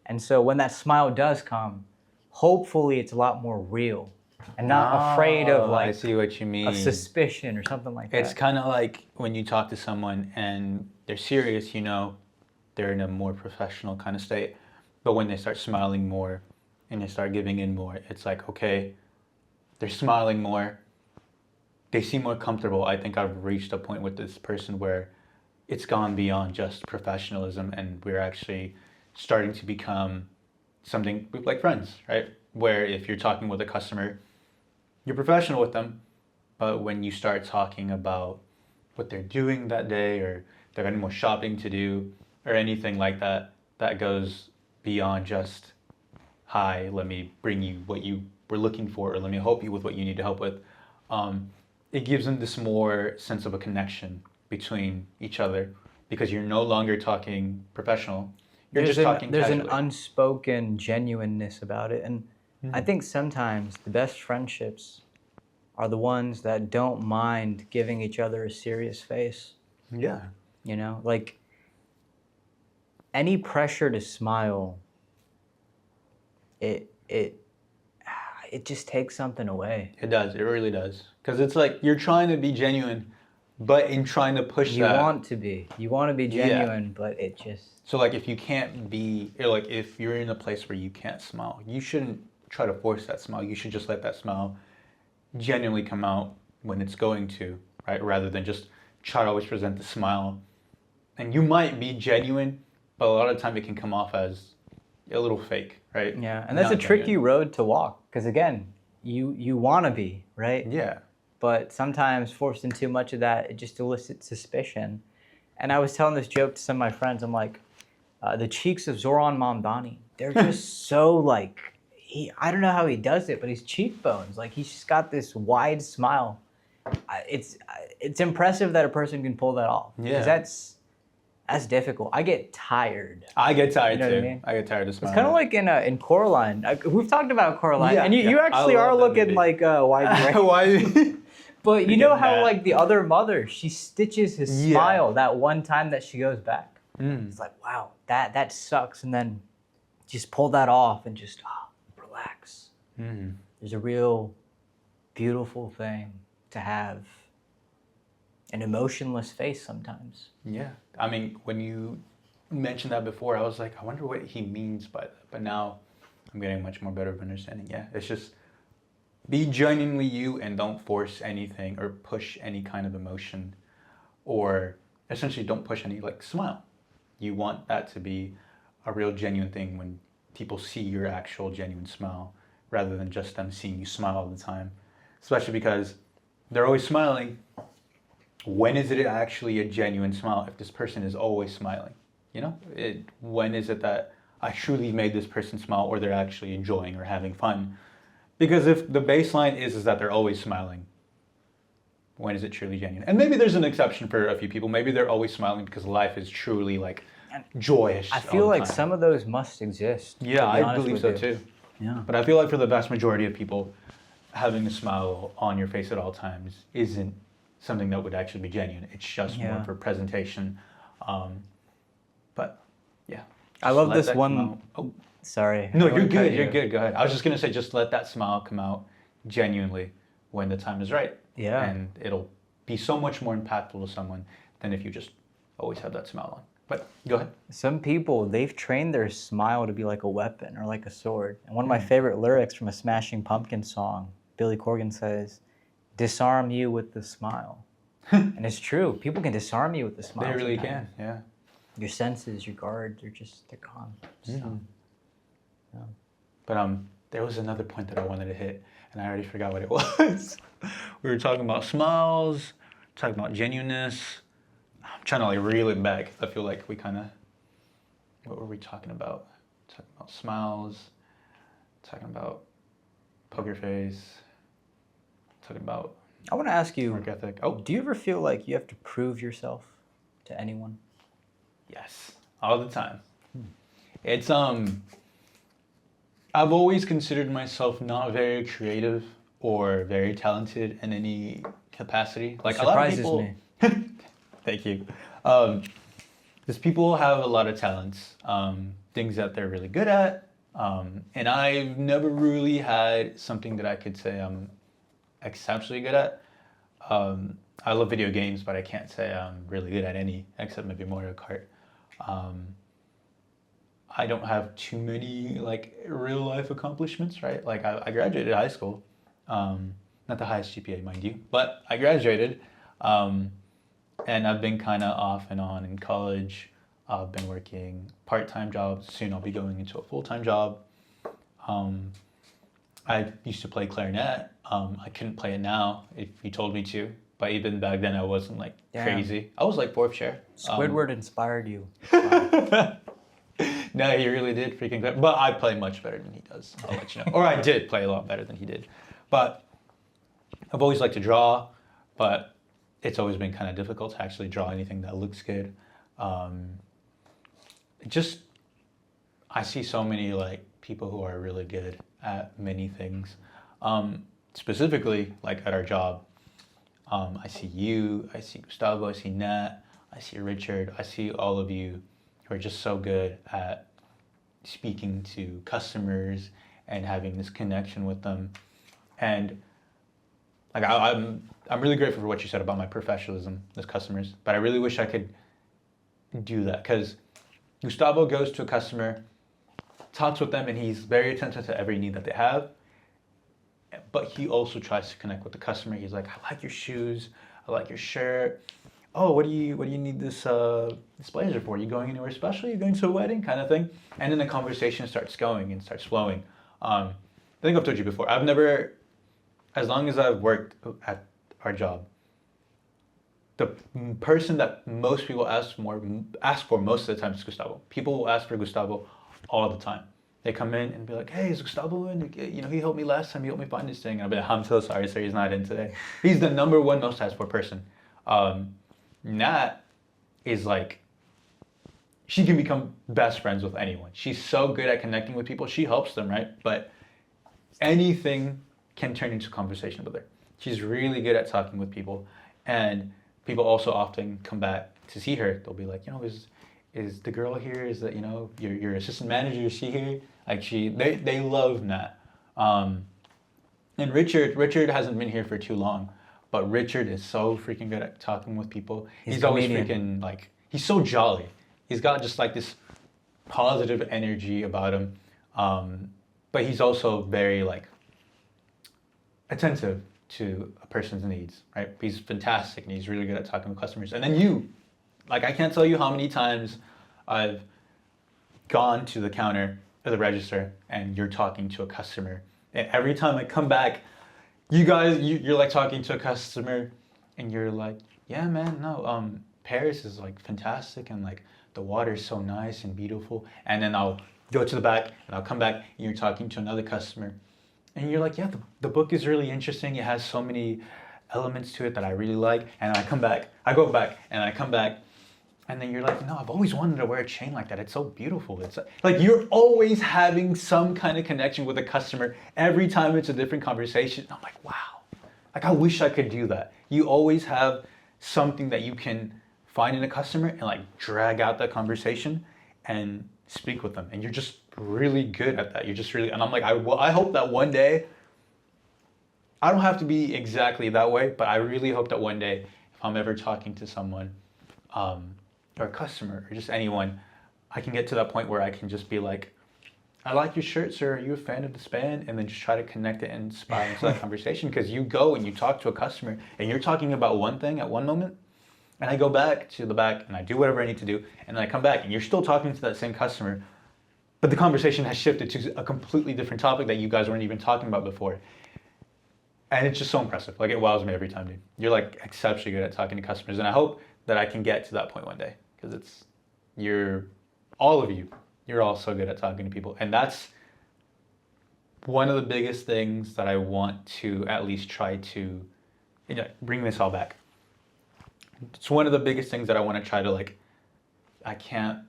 And so when that smile does come, hopefully it's a lot more real and not afraid of like, I see what you mean. Of suspicion or something like that. It's kind of like when you talk to someone and they're serious, you know, they're in a more professional kind of state. But when they start smiling more and they start giving in more, it's like, okay, they're smiling more. They seem more comfortable. I think I've reached a point with this person where it's gone beyond just professionalism, and we're actually starting to become something like friends, right? Where if you're talking with a customer, you're professional with them, but when you start talking about what they're doing that day, or they're any more shopping to do, or anything like that, that goes beyond just, hi, let me bring you what you were looking for, or let me help you with what you need to help with. It gives them this more sense of a connection between each other, because you're no longer talking professional. You're just talking There's casually. an unspoken genuineness about it. And I think sometimes the best friendships are the ones that don't mind giving each other a serious face. Yeah. You know, like any pressure to smile, it just takes something away. It does. It really does. Because it's like you're trying to be genuine, but in trying to push You that. want to be genuine, but it just... So like if you can't be, or like if you're in a place where you can't smile, you shouldn't try to force that smile. You should just let that smile genuinely come out when it's going to, right? Rather than just try to always present the smile. And you might be genuine, but a lot of the time it can come off as a little fake, right? Yeah, and that's a tricky road to walk, because again, you want to be, right? Yeah. But sometimes forcing too much of that, it just elicits suspicion. And I was telling this joke to some of my friends. I'm like, the cheeks of Zoran Mamdani, they're just so like, I don't know how he does it, but his cheekbones, like he's just got this wide smile. It's impressive that a person can pull that off. Yeah. Because that's difficult. I get tired. I get tired too. What I mean? I get tired of smiling. It's kind of like in Coraline. We've talked about Coraline, and you actually I are love that looking movie. like Why? Why? But you know how mad. like the other mother, she stitches his smile that one time that she goes back. It's like, wow, that sucks, and then just pull that off and just relax. There's a real beautiful thing to have an emotionless face sometimes. Yeah. I mean, when you mentioned that before, I was like, I wonder what he means by that. But now I'm getting much more better of understanding. Yeah, it's just be genuinely you and don't force anything or push any kind of emotion, or essentially don't push any, like, smile. You want that to be a real genuine thing when people see your actual genuine smile, rather than just them seeing you smile all the time. Especially because they're always smiling. When is it actually a genuine smile if this person is always smiling? You know, when is it that I truly made this person smile, or they're actually enjoying or having fun? Because if the baseline is that they're always smiling, when is it truly genuine? And maybe there's an exception for a few people. Maybe they're always smiling because life is truly like joyous. I feel all the like time. some of those must exist. Yeah, I believe so too. Yeah. But I feel like for the vast majority of people, having a smile on your face at all times isn't something that would actually be genuine. It's just more for presentation. But yeah. I love let this that one. come out. Oh. Sorry. No, I you're wanna cut good. you. You're good. Go ahead. I was just going to say, just let that smile come out genuinely when the time is right. Yeah. And it'll be so much more impactful to someone than if you just always have that smile on. But go ahead. Some people, they've trained their smile to be like a weapon or like a sword. And one of my favorite lyrics from a Smashing Pumpkins song, Billy Corgan says, "Disarm you with the smile." And it's true. People can disarm you with the smile. They really sometimes. can, yeah. Your senses, your guards, they're gone. So, yeah. But there was another point that I wanted to hit, and I already forgot what it was. We were talking about smiles, talking about genuineness. I'm trying to like reel it back. I feel like we kind of, what were we talking about? Talking about smiles, talking about poker face, talking about I want to ask you, work ethic. Oh, do you ever feel like you have to prove yourself to anyone? yes, all the time. It's I've always considered myself not very creative or very talented in any capacity. Like a lot of people. Me. Thank you. Because people have a lot of talents, things that they're really good at, and I've never really had something that I could say I'm exceptionally good at. I love video games, but I can't say I'm really good at any except maybe Mario Kart. I don't have too many like real life accomplishments, right? Like I graduated high school, not the highest GPA, mind you, but I graduated, and I've been kind of off and on in college. I've been working part-time jobs. Soon I'll be going into a full-time job. I used to play clarinet. I couldn't play it now if you told me to, but even back then I wasn't like crazy. I was like fourth chair. Squidward inspired you. No, he really did freaking good. But I play much better than he does. I'll let you know. Or I did play a lot better than he did. But I've always liked to draw, but it's always been kind of difficult to actually draw anything that looks good. I see so many like people who are really good at many things. Specifically, like at our job, I see you, I see Gustavo, I see Nat, I see Richard, I see all of you who are just so good at speaking to customers and having this connection with them. And like I'm really grateful for what you said about my professionalism as customers, but I really wish I could do that because Gustavo goes to a customer, talks with them, and he's very attentive to every need that they have. But he also tries to connect with the customer. He's like, I like your shoes, I like your shirt. Oh, what do you need this blazer for? Are you going anywhere special? Are you going to a wedding, kind of thing? And then the conversation starts going and starts flowing. I think I've told you before. I've never, as long as I've worked at our job, the person that most people ask for most of the time is Gustavo. People will ask for Gustavo all the time. They come in and be like, "Hey, is Gustavo in? You know, he helped me last time. He helped me find this thing." And I'll be like, "I'm so sorry, sir. He's not in today." He's the number one most asked for person. Nat is like, she can become best friends with anyone. She's so good at connecting with people. She helps them, right? But anything can turn into conversation with her. She's really good at talking with people. And people also often come back to see her. They'll be like, you know, is the girl here? Is that, you know, your assistant manager, is she here? Like they love Nat. And Richard hasn't been here for too long, but Richard is so freaking good at talking with people. He's always freaking like, he's so jolly. He's got just like this positive energy about him. But he's also very like attentive to a person's needs, right? He's fantastic and he's really good at talking with customers. And then you, like I can't tell you how many times I've gone to the counter or the register and you're talking to a customer. And every time I come back, you're like talking to a customer and you're like, yeah, man, no, Paris is like fantastic and like the water is so nice and beautiful. And then I'll go to the back and I'll come back and you're talking to another customer. And you're like, yeah, the book is really interesting. It has so many elements to it that I really like. And I go back and I come back. And then you're like, no, I've always wanted to wear a chain like that. It's so beautiful. It's like you're always having some kind of connection with a customer. Every time it's a different conversation. I'm like, wow, like I wish I could do that. You always have something that you can find in a customer and like drag out that conversation and speak with them. And you're just really good at that. You're just really, and I'm like, I hope that one day, I don't have to be exactly that way, but I really hope that one day, if I'm ever talking to someone, or a customer or just anyone, I can get to that point where I can just be like, I like your shirt, sir. Are you a fan of this band? And then just try to connect it and inspire into that conversation. Because you go and you talk to a customer and you're talking about one thing at one moment, and I go back to the back and I do whatever I need to do, and then I come back and you're still talking to that same customer, but the conversation has shifted to a completely different topic that you guys weren't even talking about before. And it's just so impressive. Like, it wows me every time, dude. You're like exceptionally good at talking to customers, and I hope that I can get to that point one day, because all of you, you're all so good at talking to people. And that's one of the biggest things that I want to at least try to, bring this all back. It's one of the biggest things that I want to try to, like, I'm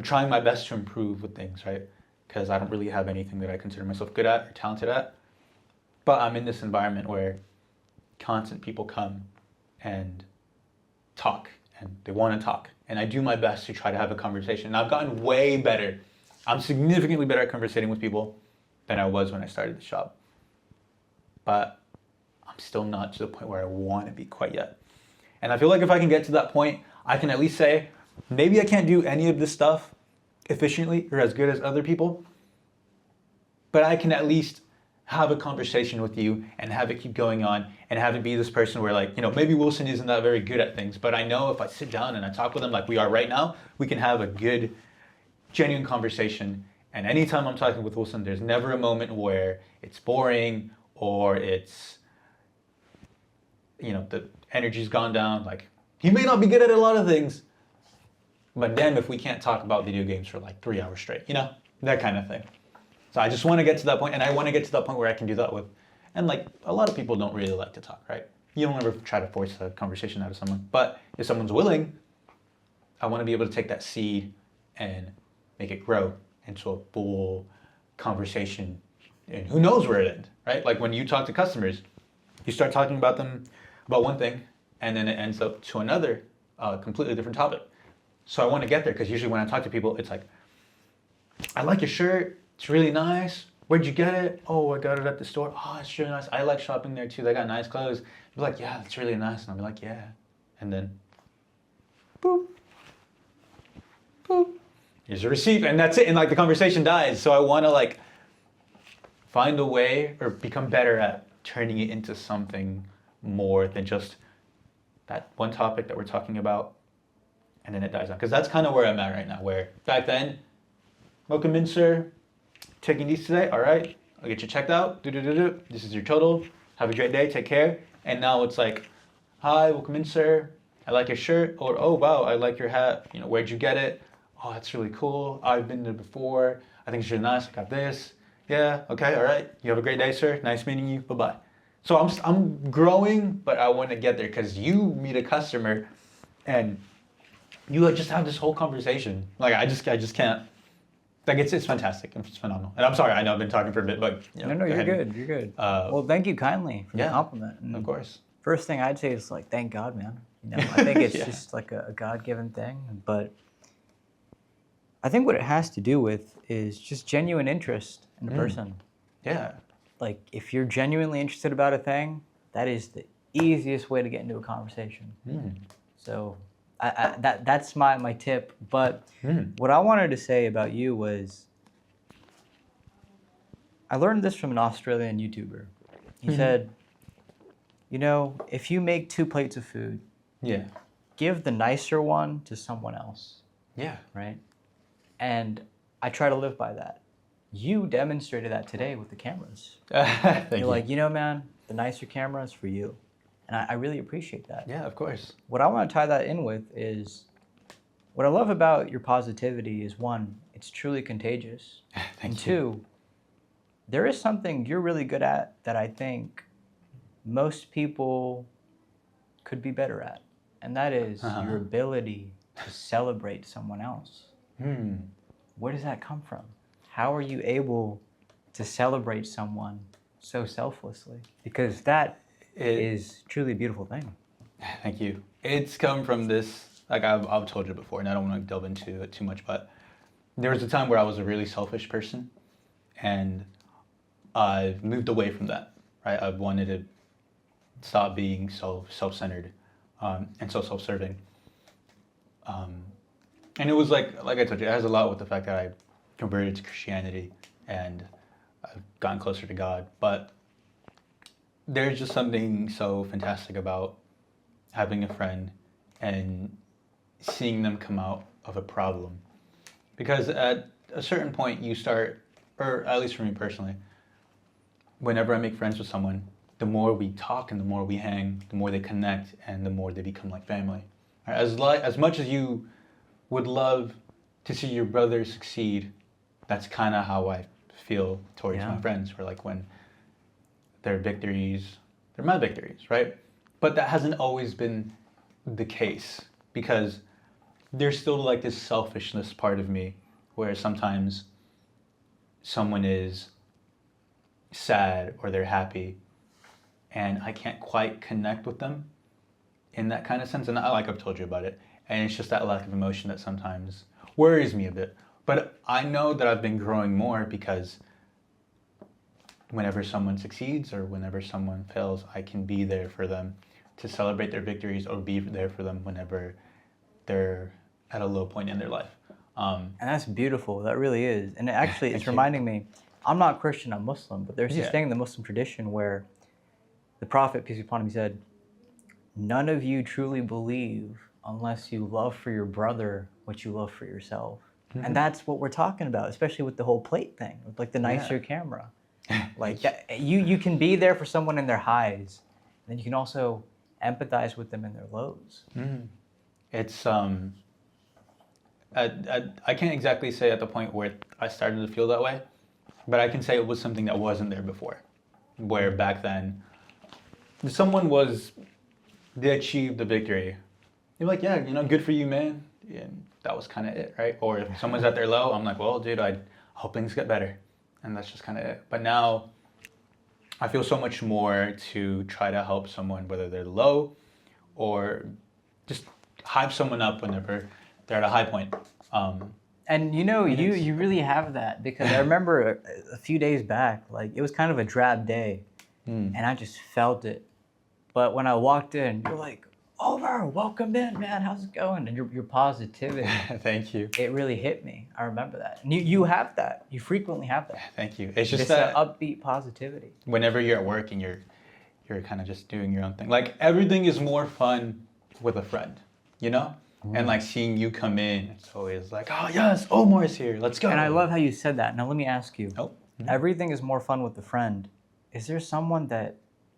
trying my best to improve with things, right? Because I don't really have anything that I consider myself good at or talented at. But I'm in this environment where constant people come and talk, and they want to talk. And I do my best to try to have a conversation. And I've gotten way better. I'm significantly better at conversating with people than I was when I started the shop. But I'm still not to the point where I want to be quite yet. And I feel like if I can get to that point, I can at least say, maybe I can't do any of this stuff efficiently or as good as other people, but I can at least have a conversation with you and have it keep going on and have it be this person where, like, maybe Wilson isn't that very good at things, but I know if I sit down and I talk with him like we are right now, we can have a good, genuine conversation. And anytime I'm talking with Wilson, there's never a moment where it's boring or it's, the energy's gone down. Like, he may not be good at a lot of things, but damn if we can't talk about video games for like 3 hours straight, that kind of thing. So I just want to get to that point, and I want to get to that point where I can do that with, and like, a lot of people don't really like to talk, right? You don't ever try to force a conversation out of someone, but if someone's willing, I want to be able to take that seed and make it grow into a full conversation, and who knows where it ends, right? Like, when you talk to customers, you start talking about one thing, and then it ends up to another completely different topic. So I want to get there, because usually when I talk to people, it's like, I like your shirt. It's really nice. Where'd you get it? Oh, I got it at the store. Oh, it's really nice. I like shopping there too. They got nice clothes. You'll be like, yeah, that's really nice. And I'll be like, yeah. And then, boop, boop. Here's a receipt, and that's it. And like, the conversation dies. So I want to, like, find a way or become better at turning it into something more than just that one topic that we're talking about, and then it dies down. Because that's kind of where I'm at right now, where back then, welcome in, sir. Taking these today? All right. I'll get you checked out. This is your total. Have a great day. Take care. And now it's like, hi, welcome in, sir. I like your shirt. Or, oh, wow, I like your hat. Where'd you get it? Oh, that's really cool. I've been there before. I think it's really nice. I got this. Yeah, okay, all right. You have a great day, sir. Nice meeting you. Bye-bye. So I'm growing, but I want to get there, because you meet a customer and you just have this whole conversation. Like, I just can't. Like, it's fantastic. It's phenomenal. And I'm sorry, I know I've been talking for a bit, but No, you're good. You're good. Well, thank you kindly for the compliment. And of course. First thing I'd say is, like, thank God, man. I think it's just like a God-given thing. But I think what it has to do with is just genuine interest in the person. Yeah. Like, if you're genuinely interested about a thing, that is the easiest way to get into a conversation. So that's my tip. But what I wanted to say about you was, I learned this from an Australian YouTuber. He said, if you make 2 plates of food, give the nicer one to someone else. Yeah. Right? And I try to live by that. You demonstrated that today with the cameras. You're like, man, the nicer camera is for you. And I really appreciate that. Yeah, of course. What I want to tie that in with is, what I love about your positivity is, 1, it's truly contagious. And 2, there is something you're really good at that I think most people could be better at. And that is your ability to celebrate someone else. Where does that come from? How are you able to celebrate someone so selflessly? Because that is truly a beautiful thing. Thank you. It's come from this, like I've told you before, and I don't want to delve into it too much, but there was a time where I was a really selfish person, and I've moved away from that, right? I've wanted to stop being so self-centered and so self-serving. And it was like I told you, it has a lot with the fact that I converted to Christianity and I've gotten closer to God. But there's just something so fantastic about having a friend and seeing them come out of a problem. Because at a certain point you start, or at least for me personally, whenever I make friends with someone, the more we talk and the more we hang, the more they connect and the more they become like family. Right? As much as you would love to see your brother succeed, that's kind of how I feel towards my friends. Where like when their victories, they're my victories, right? But that hasn't always been the case because there's still like this selfishness part of me where sometimes someone is sad or they're happy and I can't quite connect with them in that kind of sense. And I've told you about it. And it's just that lack of emotion that sometimes worries me a bit. But I know that I've been growing more because whenever someone succeeds or whenever someone fails, I can be there for them to celebrate their victories or be there for them whenever they're at a low point in their life. And that's beautiful. That really is. And actually, it's reminding me, I'm not Christian, I'm Muslim, but there's this thing in the Muslim tradition where the Prophet, peace be upon him, said, none of you truly believe unless you love for your brother what you love for yourself. Mm-hmm. And that's what we're talking about, especially with the whole plate thing, with like the nicer camera. Like that, you can be there for someone in their highs, and then you can also empathize with them in their lows. Mm-hmm. It's I can't exactly say at the point where I started to feel that way, but I can say it was something that wasn't there before. Where back then, someone they achieved the victory. You're like, yeah, good for you, man. And that was kind of it, right? Or if someone's at their low, I'm like, well, dude, I hope things get better. And that's just kind of it. But now I feel so much more to try to help someone, whether they're low or just hype someone up whenever they're at a high point. And you really have that because I remember a few days back, like it was kind of a drab day and I just felt it. But when I walked in, you're like, Omer, welcome in, man. How's it going? And your positivity. Thank you. It really hit me. I remember that. And you have that. You frequently have that. Thank you. It's just that upbeat positivity. Whenever you're at work and you're kind of just doing your own thing. Like everything is more fun with a friend, And like seeing you come in, it's always like, oh yes, Omar's here. Let's go. And I love how you said that. Now let me ask you. Everything is more fun with a friend. Is there someone that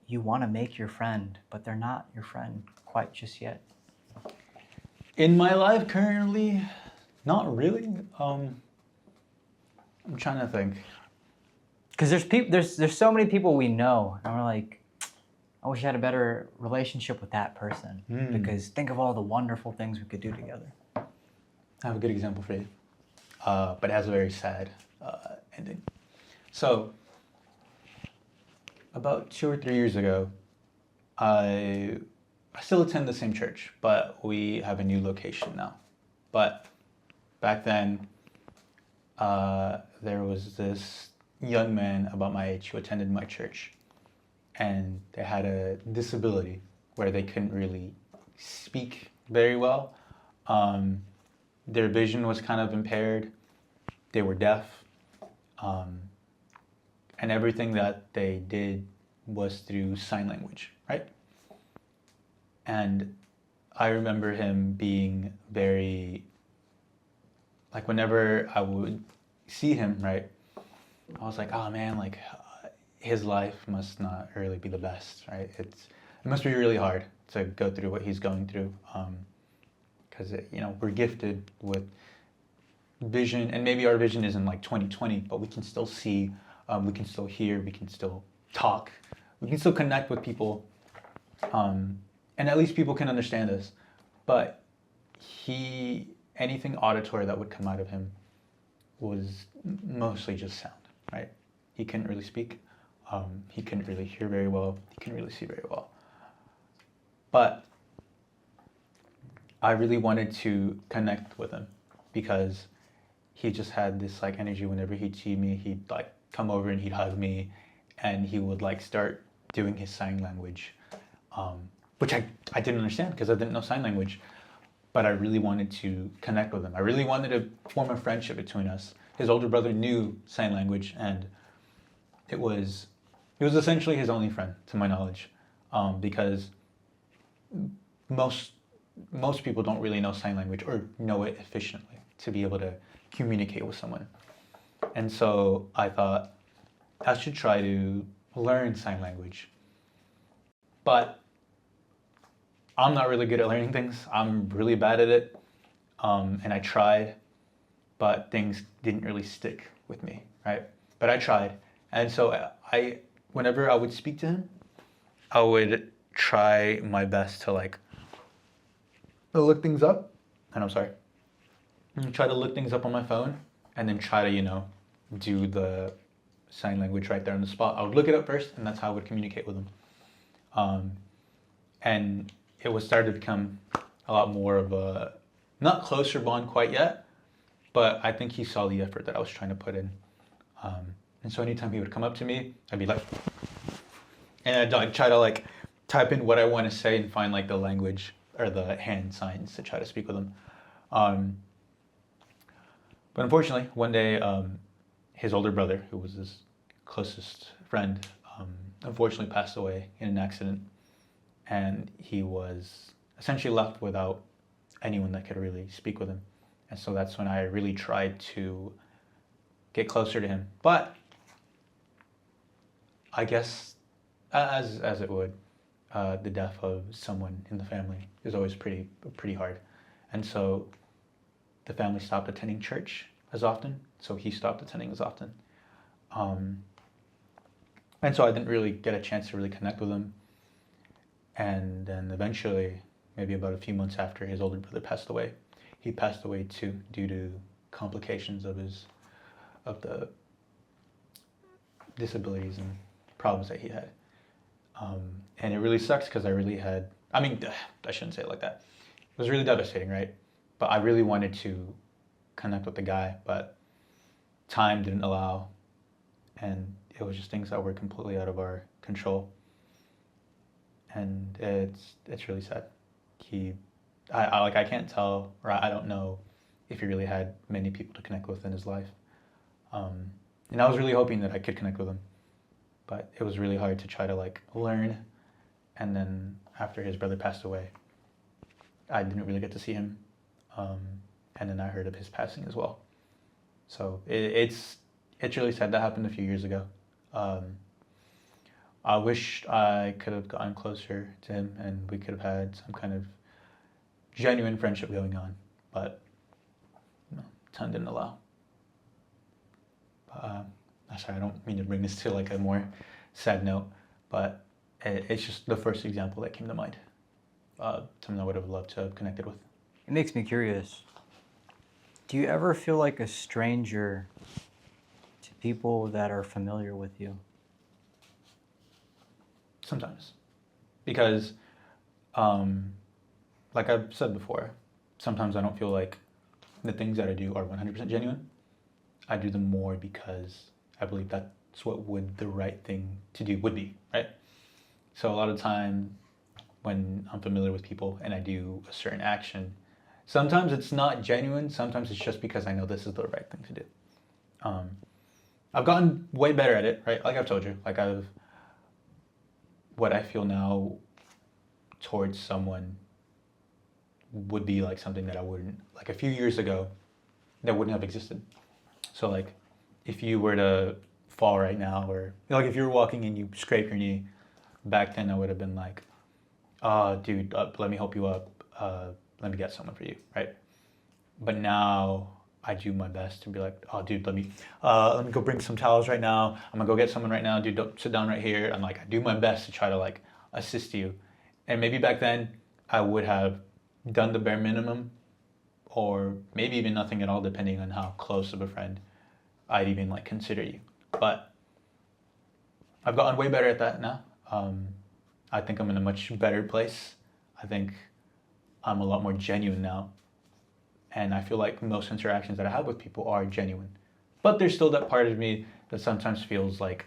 you want to make your friend, but they're not your friend quite just yet? In my life currently, not really. I'm trying to think. Because there's so many people we know, and we're like, I wish I had a better relationship with that person. Because think of all the wonderful things we could do together. I have a good example for you, but it has a very sad ending. So, about 2 or 3 years ago, I still attend the same church, but we have a new location now. But back then, there was this young man about my age who attended my church, and they had a disability where they couldn't really speak very well. Their vision was kind of impaired. They were deaf. And everything that they did was through sign language, right? And I remember him being very, like whenever I would see him, right? I was like, oh man, like his life must not really be the best, right? It must be really hard to go through what he's going through. Because, we're gifted with vision, and maybe our vision isn't like 20/20, but we can still see, we can still hear, we can still talk, we can still connect with people, and at least people can understand us. But anything auditory that would come out of him was mostly just sound, right? He couldn't really speak, he couldn't really hear very well, he couldn't really see very well. But I really wanted to connect with him because he just had this like energy. Whenever he'd see me, he'd like come over and he'd hug me, and he would like start doing his sign language, which I didn't understand because I didn't know sign language. but I really wanted to connect with him. I really wanted to form a friendship between us. His older brother knew sign language, and it was essentially his only friend, to my knowledge, because most people don't really know sign language or know it efficiently to be able to communicate with someone. And so I thought I should try to learn sign language. But I'm not really good at learning things. I'm really bad at it. And I tried, but things didn't really stick with me, right? But I tried. And so whenever I would speak to him, I would try my best to like look things up. And I'm sorry. Try to look things up on my phone and then try to, do the sign language right there on the spot. I would look it up first, and that's how I would communicate with him. And it was started to become a lot more of a, not closer bond quite yet, but I think he saw the effort that I was trying to put in. And so anytime he would come up to me, I'd be like, and I'd try to like type in what I want to say and find like the language or the hand signs to try to speak with him. But unfortunately, one day, his older brother, who was his closest friend, unfortunately passed away in an accident. And he was essentially left without anyone that could really speak with him. And so that's when I really tried to get closer to him. But I guess, as it would, the death of someone in the family is always pretty hard. And so the family stopped attending church as often, so he stopped attending as often. And so I didn't really get a chance to really connect with him. And then eventually, maybe about a few months after his older brother passed away, he passed away too due to complications of the disabilities and problems that he had. And it really sucks because I shouldn't say it like that. It was really devastating, right? But I really wanted to connect with the guy, but time didn't allow, and it was just things that were completely out of our control. And it's really sad. I can't tell, or I don't know if he really had many people to connect with in his life. And I was really hoping that I could connect with him, but it was really hard to try to like learn. And then after his brother passed away, I didn't really get to see him. And then I heard of his passing as well. So it's really sad. That happened a few years ago. I wish I could have gotten closer to him and we could have had some kind of genuine friendship going on, but time didn't allow. I'm sorry, I don't mean to bring this to like a more sad note, but it's just the first example that came to mind. Someone I would have loved to have connected with. It makes me curious. Do you ever feel like a stranger to people that are familiar with you? Sometimes. Because, like I've said before, sometimes I don't feel like the things that I do are 100% genuine. I do them more because I believe that's what the right thing to do would be, right? So a lot of time when I'm familiar with people and I do a certain action, sometimes it's not genuine, sometimes it's just because I know this is the right thing to do. I've gotten way better at it, right? Like I've told you, what I feel now towards someone would be like something that I wouldn't, like a few years ago, that wouldn't have existed. So like, if you were to fall right now, or like if you were walking and you scrape your knee, back then I would have been like, oh, dude, let me help you up. Let me get someone for you, right? But now I do my best to be like, oh, dude, let me go bring some towels right now. I'm gonna go get someone right now. Dude, don't sit down right here. And like, I do my best to try to like assist you. And maybe back then I would have done the bare minimum, or maybe even nothing at all, depending on how close of a friend I'd even like consider you. But I've gotten way better at that now. I think I'm in a much better place. I think I'm a lot more genuine now. And I feel like most interactions that I have with people are genuine. But there's still that part of me that sometimes feels like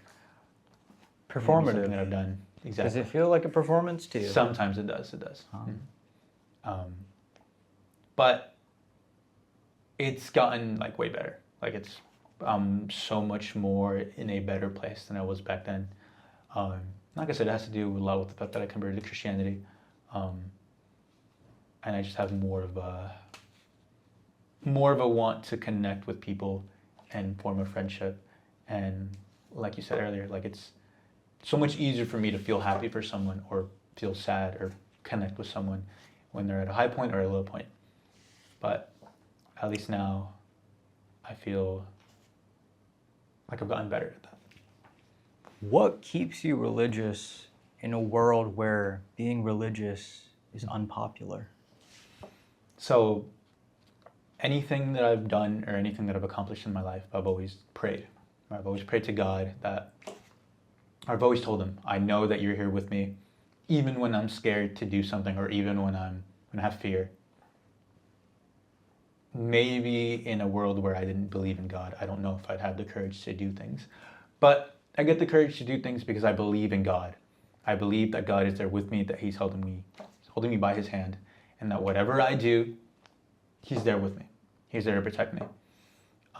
Performative. something that I've done. Exactly. Does it feel like a performance to you? Sometimes it does. But it's gotten like way better. Like it's so much more in a better place than I was back then. Like I said, it has to do a lot with the fact that I converted to Christianity, and I just have more of a want to connect with people and form a friendship. And like you said earlier, like it's so much easier for me to feel happy for someone or feel sad or connect with someone when they're at a high point or a low point. But at least now I feel like I've gotten better at that. What keeps you religious in a world where being religious is unpopular? So anything that I've done or anything that I've accomplished in my life, I've always prayed. I've always prayed to God that I've always told him, I know that you're here with me, even when I'm scared to do something or even when I have fear. Maybe in a world where I didn't believe in God, I don't know if I'd have the courage to do things. But I get the courage to do things because I believe in God. I believe that God is there with me, that he's holding me by his hand, and that whatever I do, he's there with me. He's there to protect me.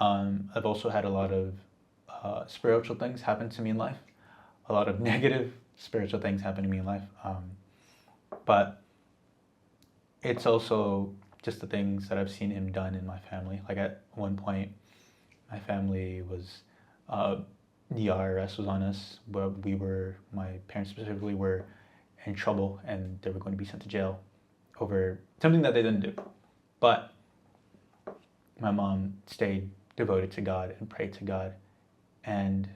I've also had a lot of spiritual things happen to me in life. A lot of negative spiritual things happen to me in life. But it's also just the things that I've seen him done in my family. Like at one point, my family was, the IRS was on us, but my parents specifically were in trouble and they were going to be sent to jail over something that they didn't do. But my mom stayed devoted to God and prayed to God, and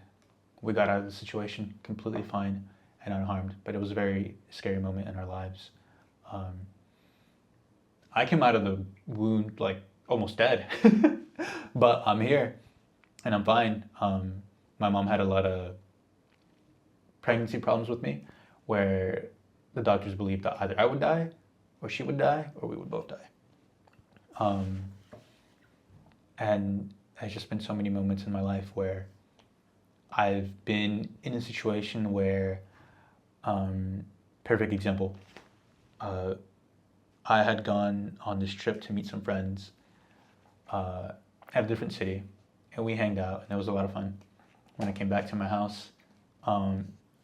we got out of the situation completely fine and unharmed. But it was a very scary moment in our lives. I came out of the wound like almost dead, but I'm here and I'm fine. My mom had a lot of pregnancy problems with me where the doctors believed that either I would die or she would die or we would both die. And there's just been so many moments in my life where I've been in a situation where, perfect example, I had gone on this trip to meet some friends at a different city, and we hanged out, and it was a lot of fun. When I came back to my house,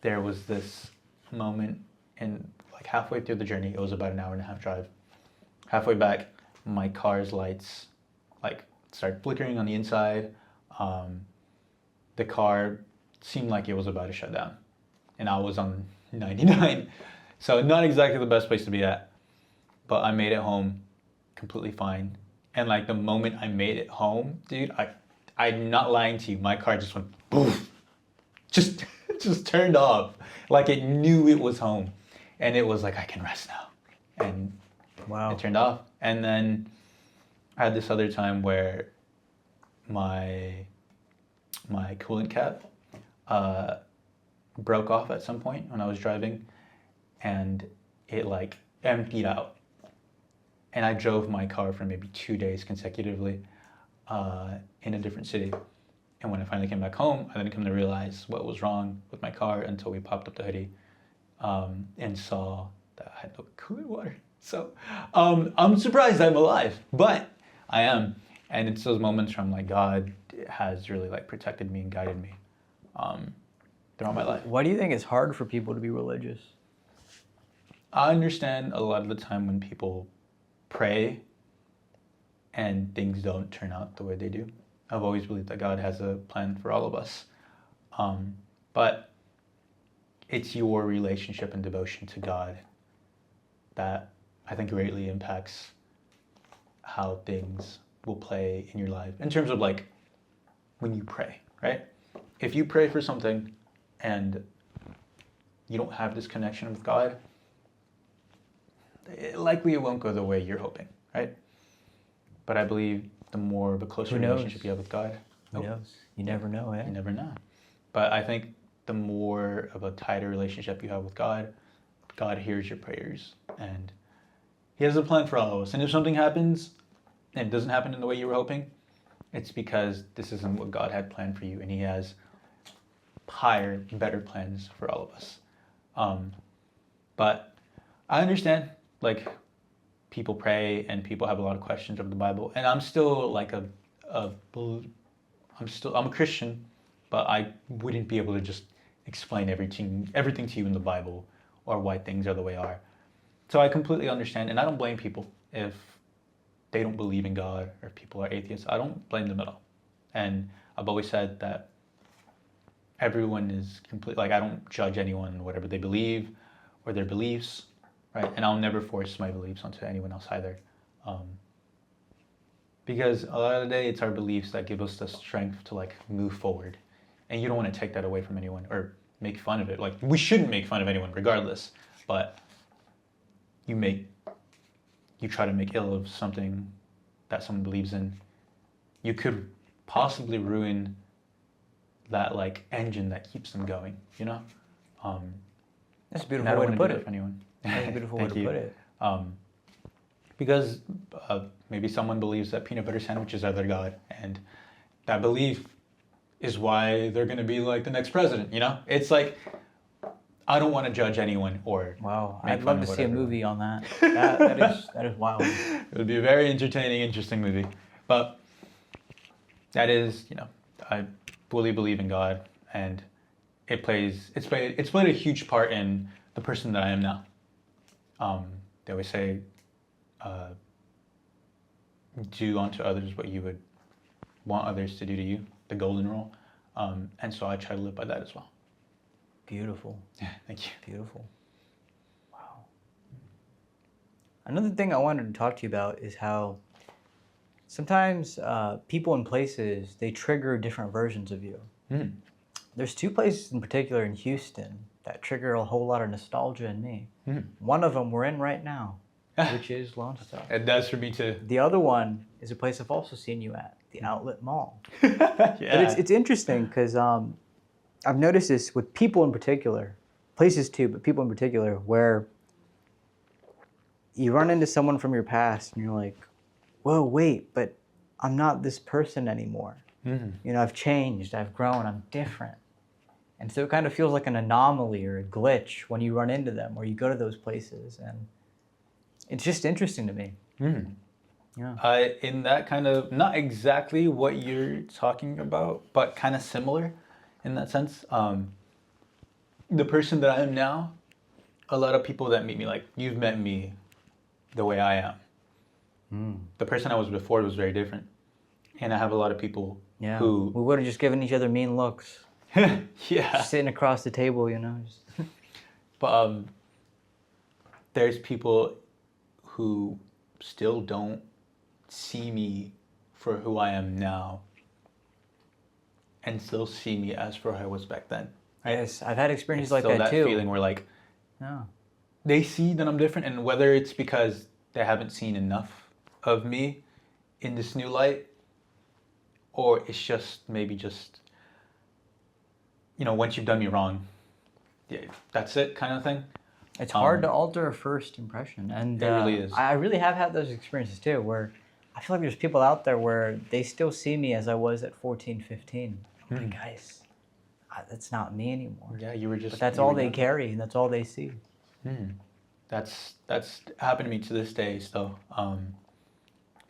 there was this moment, and like halfway through the journey, it was about an hour and a half drive. Halfway back, my car's lights like started flickering on the inside. The car seemed like it was about to shut down, and I was on 99, so not exactly the best place to be at. But I made it home completely fine. And like the moment I made it home, dude, I'm not lying to you, my car just went poof, just turned off. Like it knew it was home. And it was like, I can rest now. And wow, it turned off. And then I had this other time where my coolant cap broke off at some point when I was driving, and it like emptied out. And I drove my car for maybe 2 days consecutively in a different city. And when I finally came back home, I didn't come to realize what was wrong with my car until we popped up the hoodie and saw that I had no coolant water. So I'm surprised I'm alive, but I am. And it's those moments where I'm like, God has really like protected me and guided me throughout my life. Why do you think it's hard for people to be religious? I understand a lot of the time when people pray and things don't turn out the way they do. I've always believed that God has a plan for all of us. But it's your relationship and devotion to God that I think greatly impacts how things will play in your life in terms of like when you pray, right? If you pray for something and you don't have this connection with God, likely it won't go the way you're hoping, right? But I believe the more of a closer relationship you have with God, who knows? You never know, eh? You never know. But I think the more of a tighter relationship you have with God, God hears your prayers, and He has a plan for all of us. And if something happens and it doesn't happen in the way you were hoping, it's because this isn't what God had planned for you, and He has higher, better plans for all of us. But I understand, like, people pray and people have a lot of questions of the Bible. And I'm still like I'm a Christian, but I wouldn't be able to just explain everything to you in the Bible or why things are the way they are. So I completely understand, and I don't blame people if they don't believe in God or people are atheists. I don't blame them at all. And I've always said that everyone is like, I don't judge anyone, whatever they believe or their beliefs, right? And I'll never force my beliefs onto anyone else either. Because a lot of the day, it's our beliefs that give us the strength to like move forward. And you don't want to take that away from anyone or make fun of it. Like, we shouldn't make fun of anyone regardless, but you try to make ill of something that someone believes in, you could possibly ruin that like engine that keeps them going, you know? That's a beautiful way to put it. Anyone. That's a beautiful way to put it. Because maybe someone believes that peanut butter sandwiches are their God, and that belief is why they're going to be like the next president, you know? It's like, I don't want to judge anyone or wow. make I'd fun love to of see a whatever. movie on that. That is wild. It would be a very entertaining, interesting movie. But that is, you know, I fully believe in God, and it's played a huge part in the person that I am now. They always say, do unto others what you would want others to do to you, the golden rule. And so I try to live by that as well. Beautiful. Yeah, thank you. Beautiful. Wow. Another thing I wanted to talk to you about is how sometimes people and places, they trigger different versions of you. Mm. There's two places in particular in Houston that trigger a whole lot of nostalgia in me. Mm. One of them we're in right now, which is Lone Star. It does for me too. The other one is a place I've also seen you at, the Outlet Mall. Yeah. But it's interesting because I've noticed this with people in particular, places too, but people in particular, where you run into someone from your past and you're like, whoa, wait, but I'm not this person anymore. Mm-hmm. You know, I've changed, I've grown, I'm different. And so it kind of feels like an anomaly or a glitch when you run into them or you go to those places. And it's just interesting to me. Mm. Yeah. In that kind of, not exactly what you're talking about, but kind of similar in that sense. The person that I am now, a lot of people that meet me, like, you've met me the way I am. Mm. The person I was before was very different. And I have a lot of people who... We would have just given each other mean looks. Yeah. Just sitting across the table, you know. But there's people who still don't see me for who I am now and still see me as for who I was back then. Yes, I've had experiences like still that too. Feeling where like Yeah. they see that I'm different, and whether it's because they haven't seen enough of me in this new light, or it's just maybe just, you know, once you've done me wrong, yeah, that's it kind of thing. It's hard to alter a first impression, and it really is. I really have had those experiences too, where I feel like there's people out there where they still see me as I was at 14, 15. I'm like, guys, that's not me anymore. Yeah, you were just. But that's all they carry, and that's all they see. That's happened to me to this day still.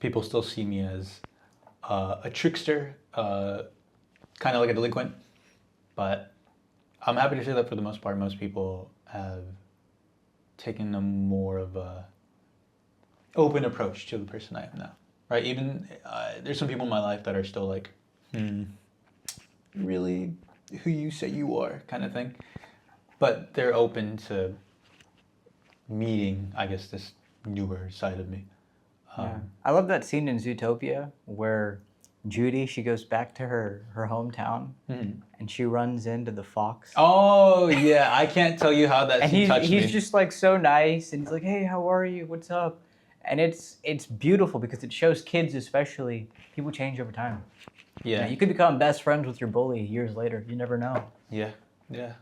People still see me as a trickster, kind of like a delinquent. But I'm happy to say that for the most part, most people have taken a more of a open approach to the person I am now. Right? Even there's some people in my life that are still like, really who you say you are kind of thing. But they're open to meeting, I guess, this newer side of me. Yeah. I love that scene in Zootopia where Judy, she goes back to her hometown and she runs into the fox. Oh, yeah. I can't tell you how that scene touched me. He's just like so nice and he's like, hey, how are you? What's up? And it's beautiful because it shows kids especially, people change over time. Yeah. You could become best friends with your bully years later. You never know. Yeah. Yeah.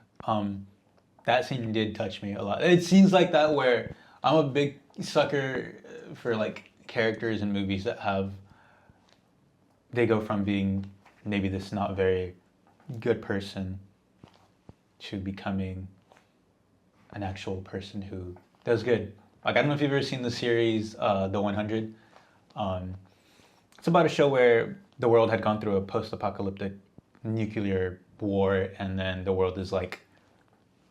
That scene did touch me a lot. It scenes like that where I'm a big sucker for like characters in movies that they go from being maybe this not very good person to becoming an actual person who does good Like, I don't know if you've ever seen the series The 100. It's about a show where the world had gone through a post-apocalyptic nuclear war, and then the world is like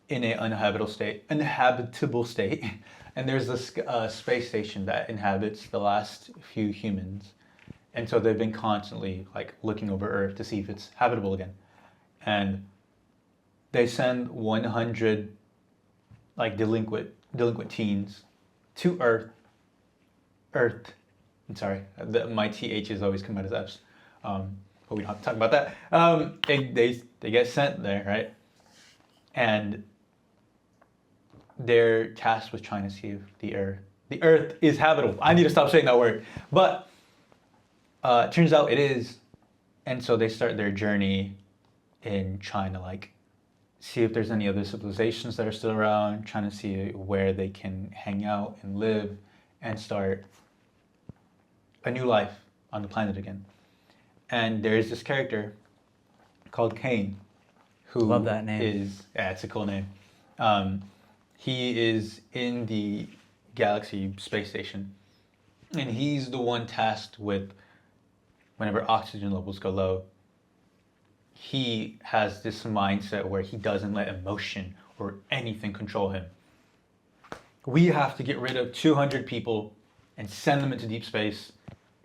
in an inhabitable state, and there's this space station that inhabits the last few humans, and so they've been constantly like looking over Earth to see if it's habitable again, and they send 100 like delinquent teens to Earth. I'm sorry, my THs always come out as Fs, but we don't have to talk about that. They get sent there, right? And they're tasked with trying to see if the Earth is habitable. I need to stop saying that word, but it turns out it is, and so they start their journey in trying to like see if there's any other civilizations that are still around, trying to see where they can hang out and live and start a new life on the planet again. And there's this character called Kane, who love that name. It's a cool name. He is in the Galaxy space station, and he's the one tasked with whenever oxygen levels go low, he has this mindset where he doesn't let emotion or anything control him. We have to get rid of 200 people and send them into deep space,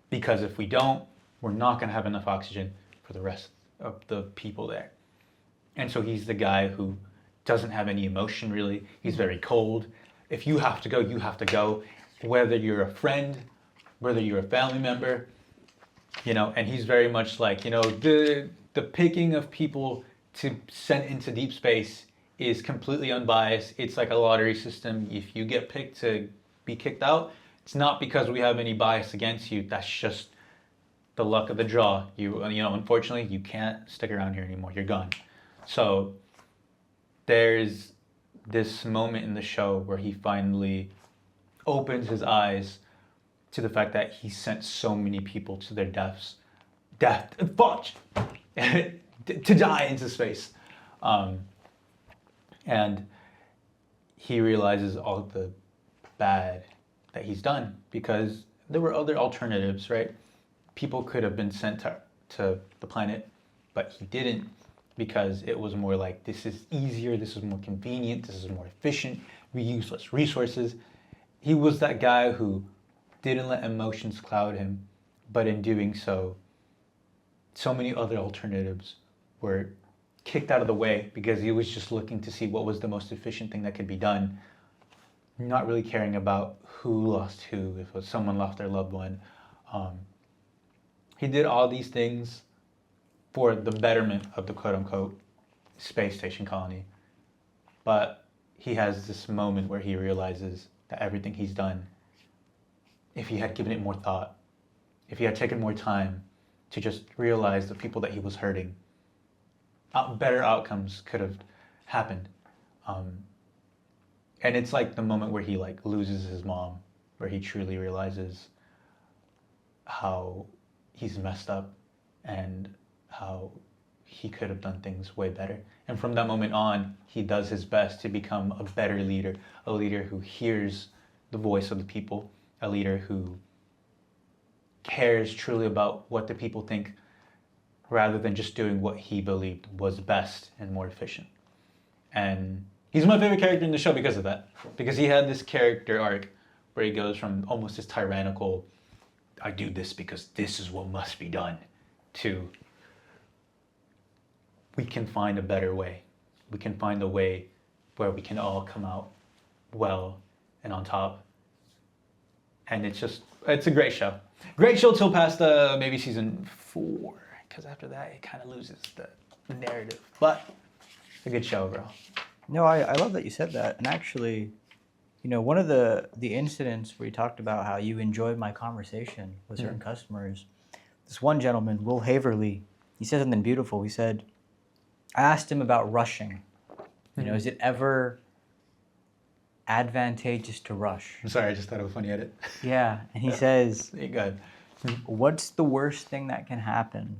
because if we don't, we're not going to have enough oxygen for the rest of the people there. And so he's the guy who doesn't have any emotion, really. He's very cold. If you have to go, you have to go, whether you're a friend, whether you're a family member, you know, and he's very much like, you know, the picking of people to send into deep space is completely unbiased. It's like a lottery system. If you get picked to be kicked out, it's not because we have any bias against you. That's just the luck of the draw. You know, unfortunately, you can't stick around here anymore. You're gone. So there's this moment in the show where he finally opens his eyes to the fact that he sent so many people to their death, to die into space. And he realizes all the bad that he's done, because there were other alternatives, right? People could have been sent to the planet, but he didn't, because it was more like, this is easier, this is more convenient, this is more efficient, we use less resources. He was that guy who didn't let emotions cloud him, but in doing so, so many other alternatives were kicked out of the way because he was just looking to see what was the most efficient thing that could be done, not really caring about who lost who, if it was someone lost their loved one. He did all these things for the betterment of the quote-unquote space station colony. But he has this moment where he realizes that everything he's done, if he had given it more thought, if he had taken more time to just realize the people that he was hurting, better outcomes could have happened. And it's like the moment where he like loses his mom, where he truly realizes how he's messed up and how he could have done things way better. And from that moment on, he does his best to become a better leader, a leader who hears the voice of the people, a leader who cares truly about what the people think, rather than just doing what he believed was best and more efficient. And he's my favorite character in the show because of that. Because he had this character arc where he goes from almost this tyrannical, I do this because this is what must be done, to we can find a better way. We can find a way where we can all come out well and on top. And it's a great show. Great show till past maybe season 4, because after that it kind of loses the narrative. But a good show overall. No, I love that you said that. And actually, you know, one of the incidents where you talked about how you enjoyed my conversation with certain customers, this one gentleman, Will Haverly, he said something beautiful. He said, I asked him about rushing. You know, is it ever advantageous to rush? I'm sorry, I just thought it was funny edit. Yeah, and he says, Go ahead. What's the worst thing that can happen?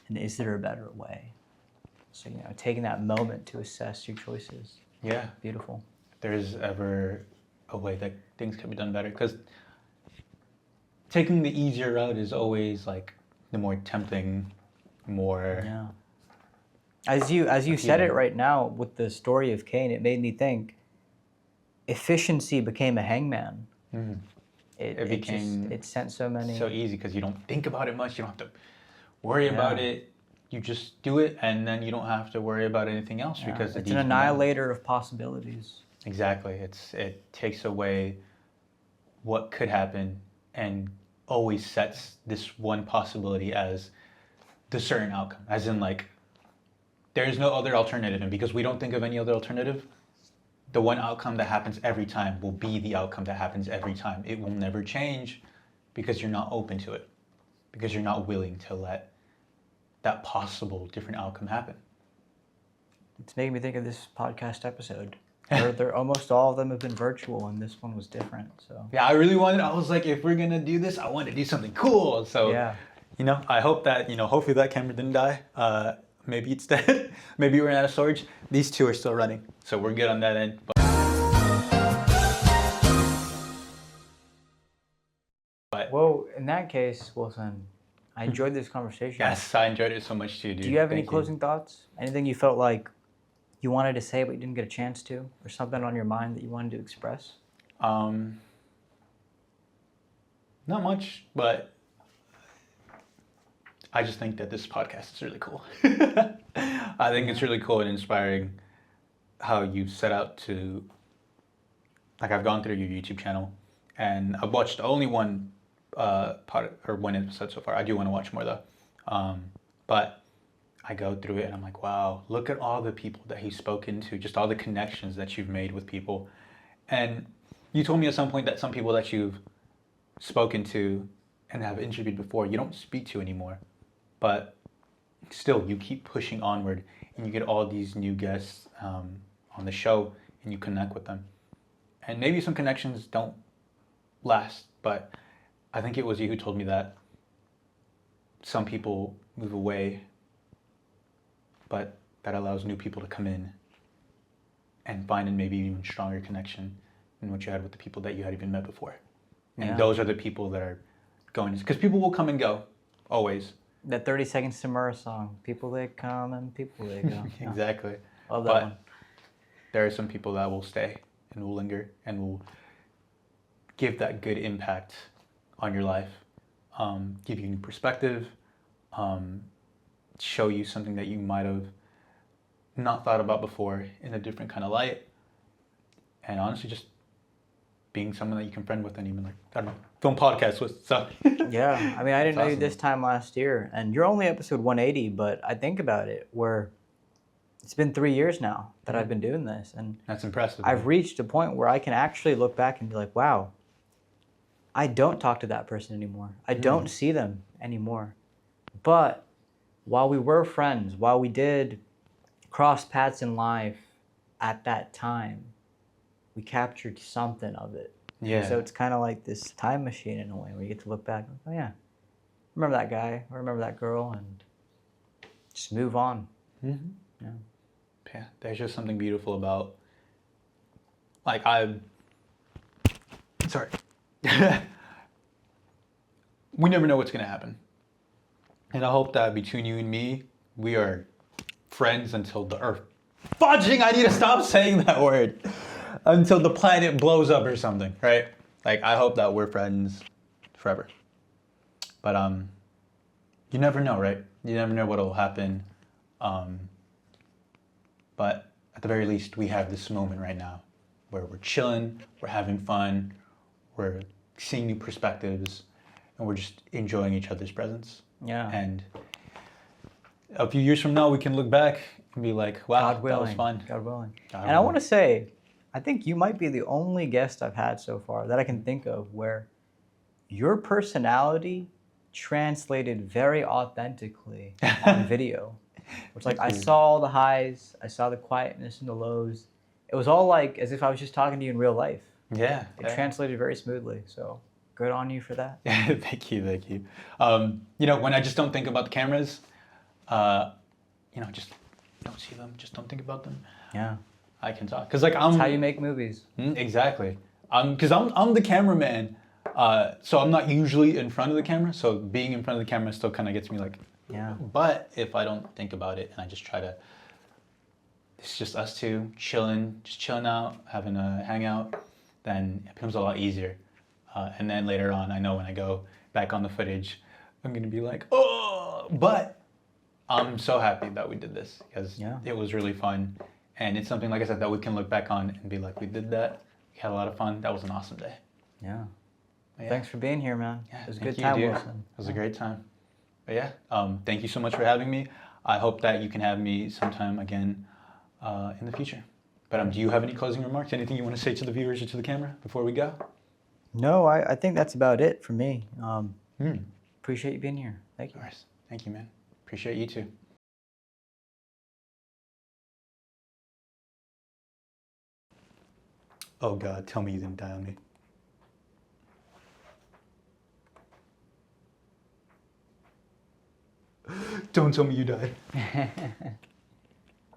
And is there a better way? So, you know, taking that moment to assess your choices. Yeah. Beautiful. If there's ever a way that things can be done better. Because taking the easier route is always like the more tempting, more. Yeah. As you said it right now with the story of Cain, it made me think. Efficiency became a hangman. Mm. It sent so many. So easy because you don't think about it much. You don't have to worry about it. You just do it, and then you don't have to worry about anything else because it's an annihilator of possibilities. Exactly. It takes away what could happen and always sets this one possibility as the certain outcome. As in, like, there is no other alternative, and because we don't think of any other alternative, the one outcome that happens every time will be the outcome that happens every time. It will never change because you're not open to it, because you're not willing to let that possible different outcome happen. It's making me think of this podcast episode. They're almost all of them have been virtual, and this one was different. So yeah, I was like, if we're gonna do this, I want to do something cool. So I hope that hopefully that camera didn't die. Maybe it's dead. Maybe we're out of storage. These two are still running, so we're good on that end. But well, in that case, Wilson, I enjoyed this conversation. Yes, I enjoyed it so much too, dude. Do you have any closing thoughts? Anything you felt like you wanted to say but you didn't get a chance to, or something on your mind that you wanted to express? Not much, but I just think that this podcast is really cool. I think it's really cool and inspiring how you set out to, like, I've gone through your YouTube channel and I've watched only one one episode so far. I do want to watch more though. But I go through it and I'm like, wow, look at all the people that he's spoken to, just all the connections that you've made with people. And you told me at some point that some people that you've spoken to and have interviewed before, you don't speak to anymore. But still, you keep pushing onward and you get all these new guests on the show and you connect with them. And maybe some connections don't last, but I think it was you who told me that some people move away, but that allows new people to come in and find an maybe even stronger connection than what you had with the people that you had even met before. And those are the people that are going, because people will come and go, always. That 30 Seconds to Myrrh song, people they come and people they go. Exactly. Love that one. There are some people that will stay and will linger and will give that good impact on your life, give you new perspective, show you something that you might have not thought about before in a different kind of light, and honestly just being someone that you can friend with and even, like, I don't know, film podcasts with. So yeah, I mean, I didn't know you this time last year, and you're only episode 180, but I think about it where it's been 3 years now that I've been doing this, and that's impressive. I've reached a point where I can actually look back and be like, wow, I don't talk to that person anymore. I don't see them anymore. But while we were friends, while we did cross paths in life at that time, we captured something of it. Yeah. So it's kind of like this time machine in a way where you get to look back and go, oh yeah, remember that guy, or remember that girl, and just move on. Mm-hmm. Yeah. There's just something beautiful about, like, sorry. We never know what's going to happen. And I hope that between you and me, we are friends until the earth. Fudging! I need to stop saying that word. Until the planet blows up or something, right? Like, I hope that we're friends forever. But you never know, right? You never know what will happen. But at the very least, we have this moment right now where we're chilling, we're having fun, we're seeing new perspectives, and we're just enjoying each other's presence. Yeah. And a few years from now, we can look back and be like, wow, that was fun. God willing. And I want to say, I think you might be the only guest I've had so far that I can think of where your personality translated very authentically on video. It's like I saw all the highs, I saw the quietness and the lows. It was all like as if I was just talking to you in real life. Yeah. It translated very smoothly. So good on you for that. Yeah, thank you. When I just don't think about the cameras, just don't see them, just don't think about them. Yeah. I can talk. Because, like, That's how you make movies. Exactly. Because I'm the cameraman, so I'm not usually in front of the camera. So being in front of the camera still kind of gets me like. Yeah. But if I don't think about it and I just try to, it's just us two chilling, just chilling out, having a hangout, then it becomes a lot easier. And then later on, I know when I go back on the footage, I'm gonna be like, oh, but I'm so happy that we did this because it was really fun. And it's something, like I said, that we can look back on and be like, we did that. We had a lot of fun. That was an awesome day. Yeah. Thanks for being here, man. Yeah, it was a good time, Wilson. It was a great time. But yeah, thank you so much for having me. I hope that you can have me sometime again in the future. But do you have any closing remarks? Anything you want to say to the viewers or to the camera before we go? No, I think that's about it for me. Appreciate you being here. Thank you. Of course. Thank you, man. Appreciate you too. Oh God, tell me you didn't die on me. Don't tell me you died.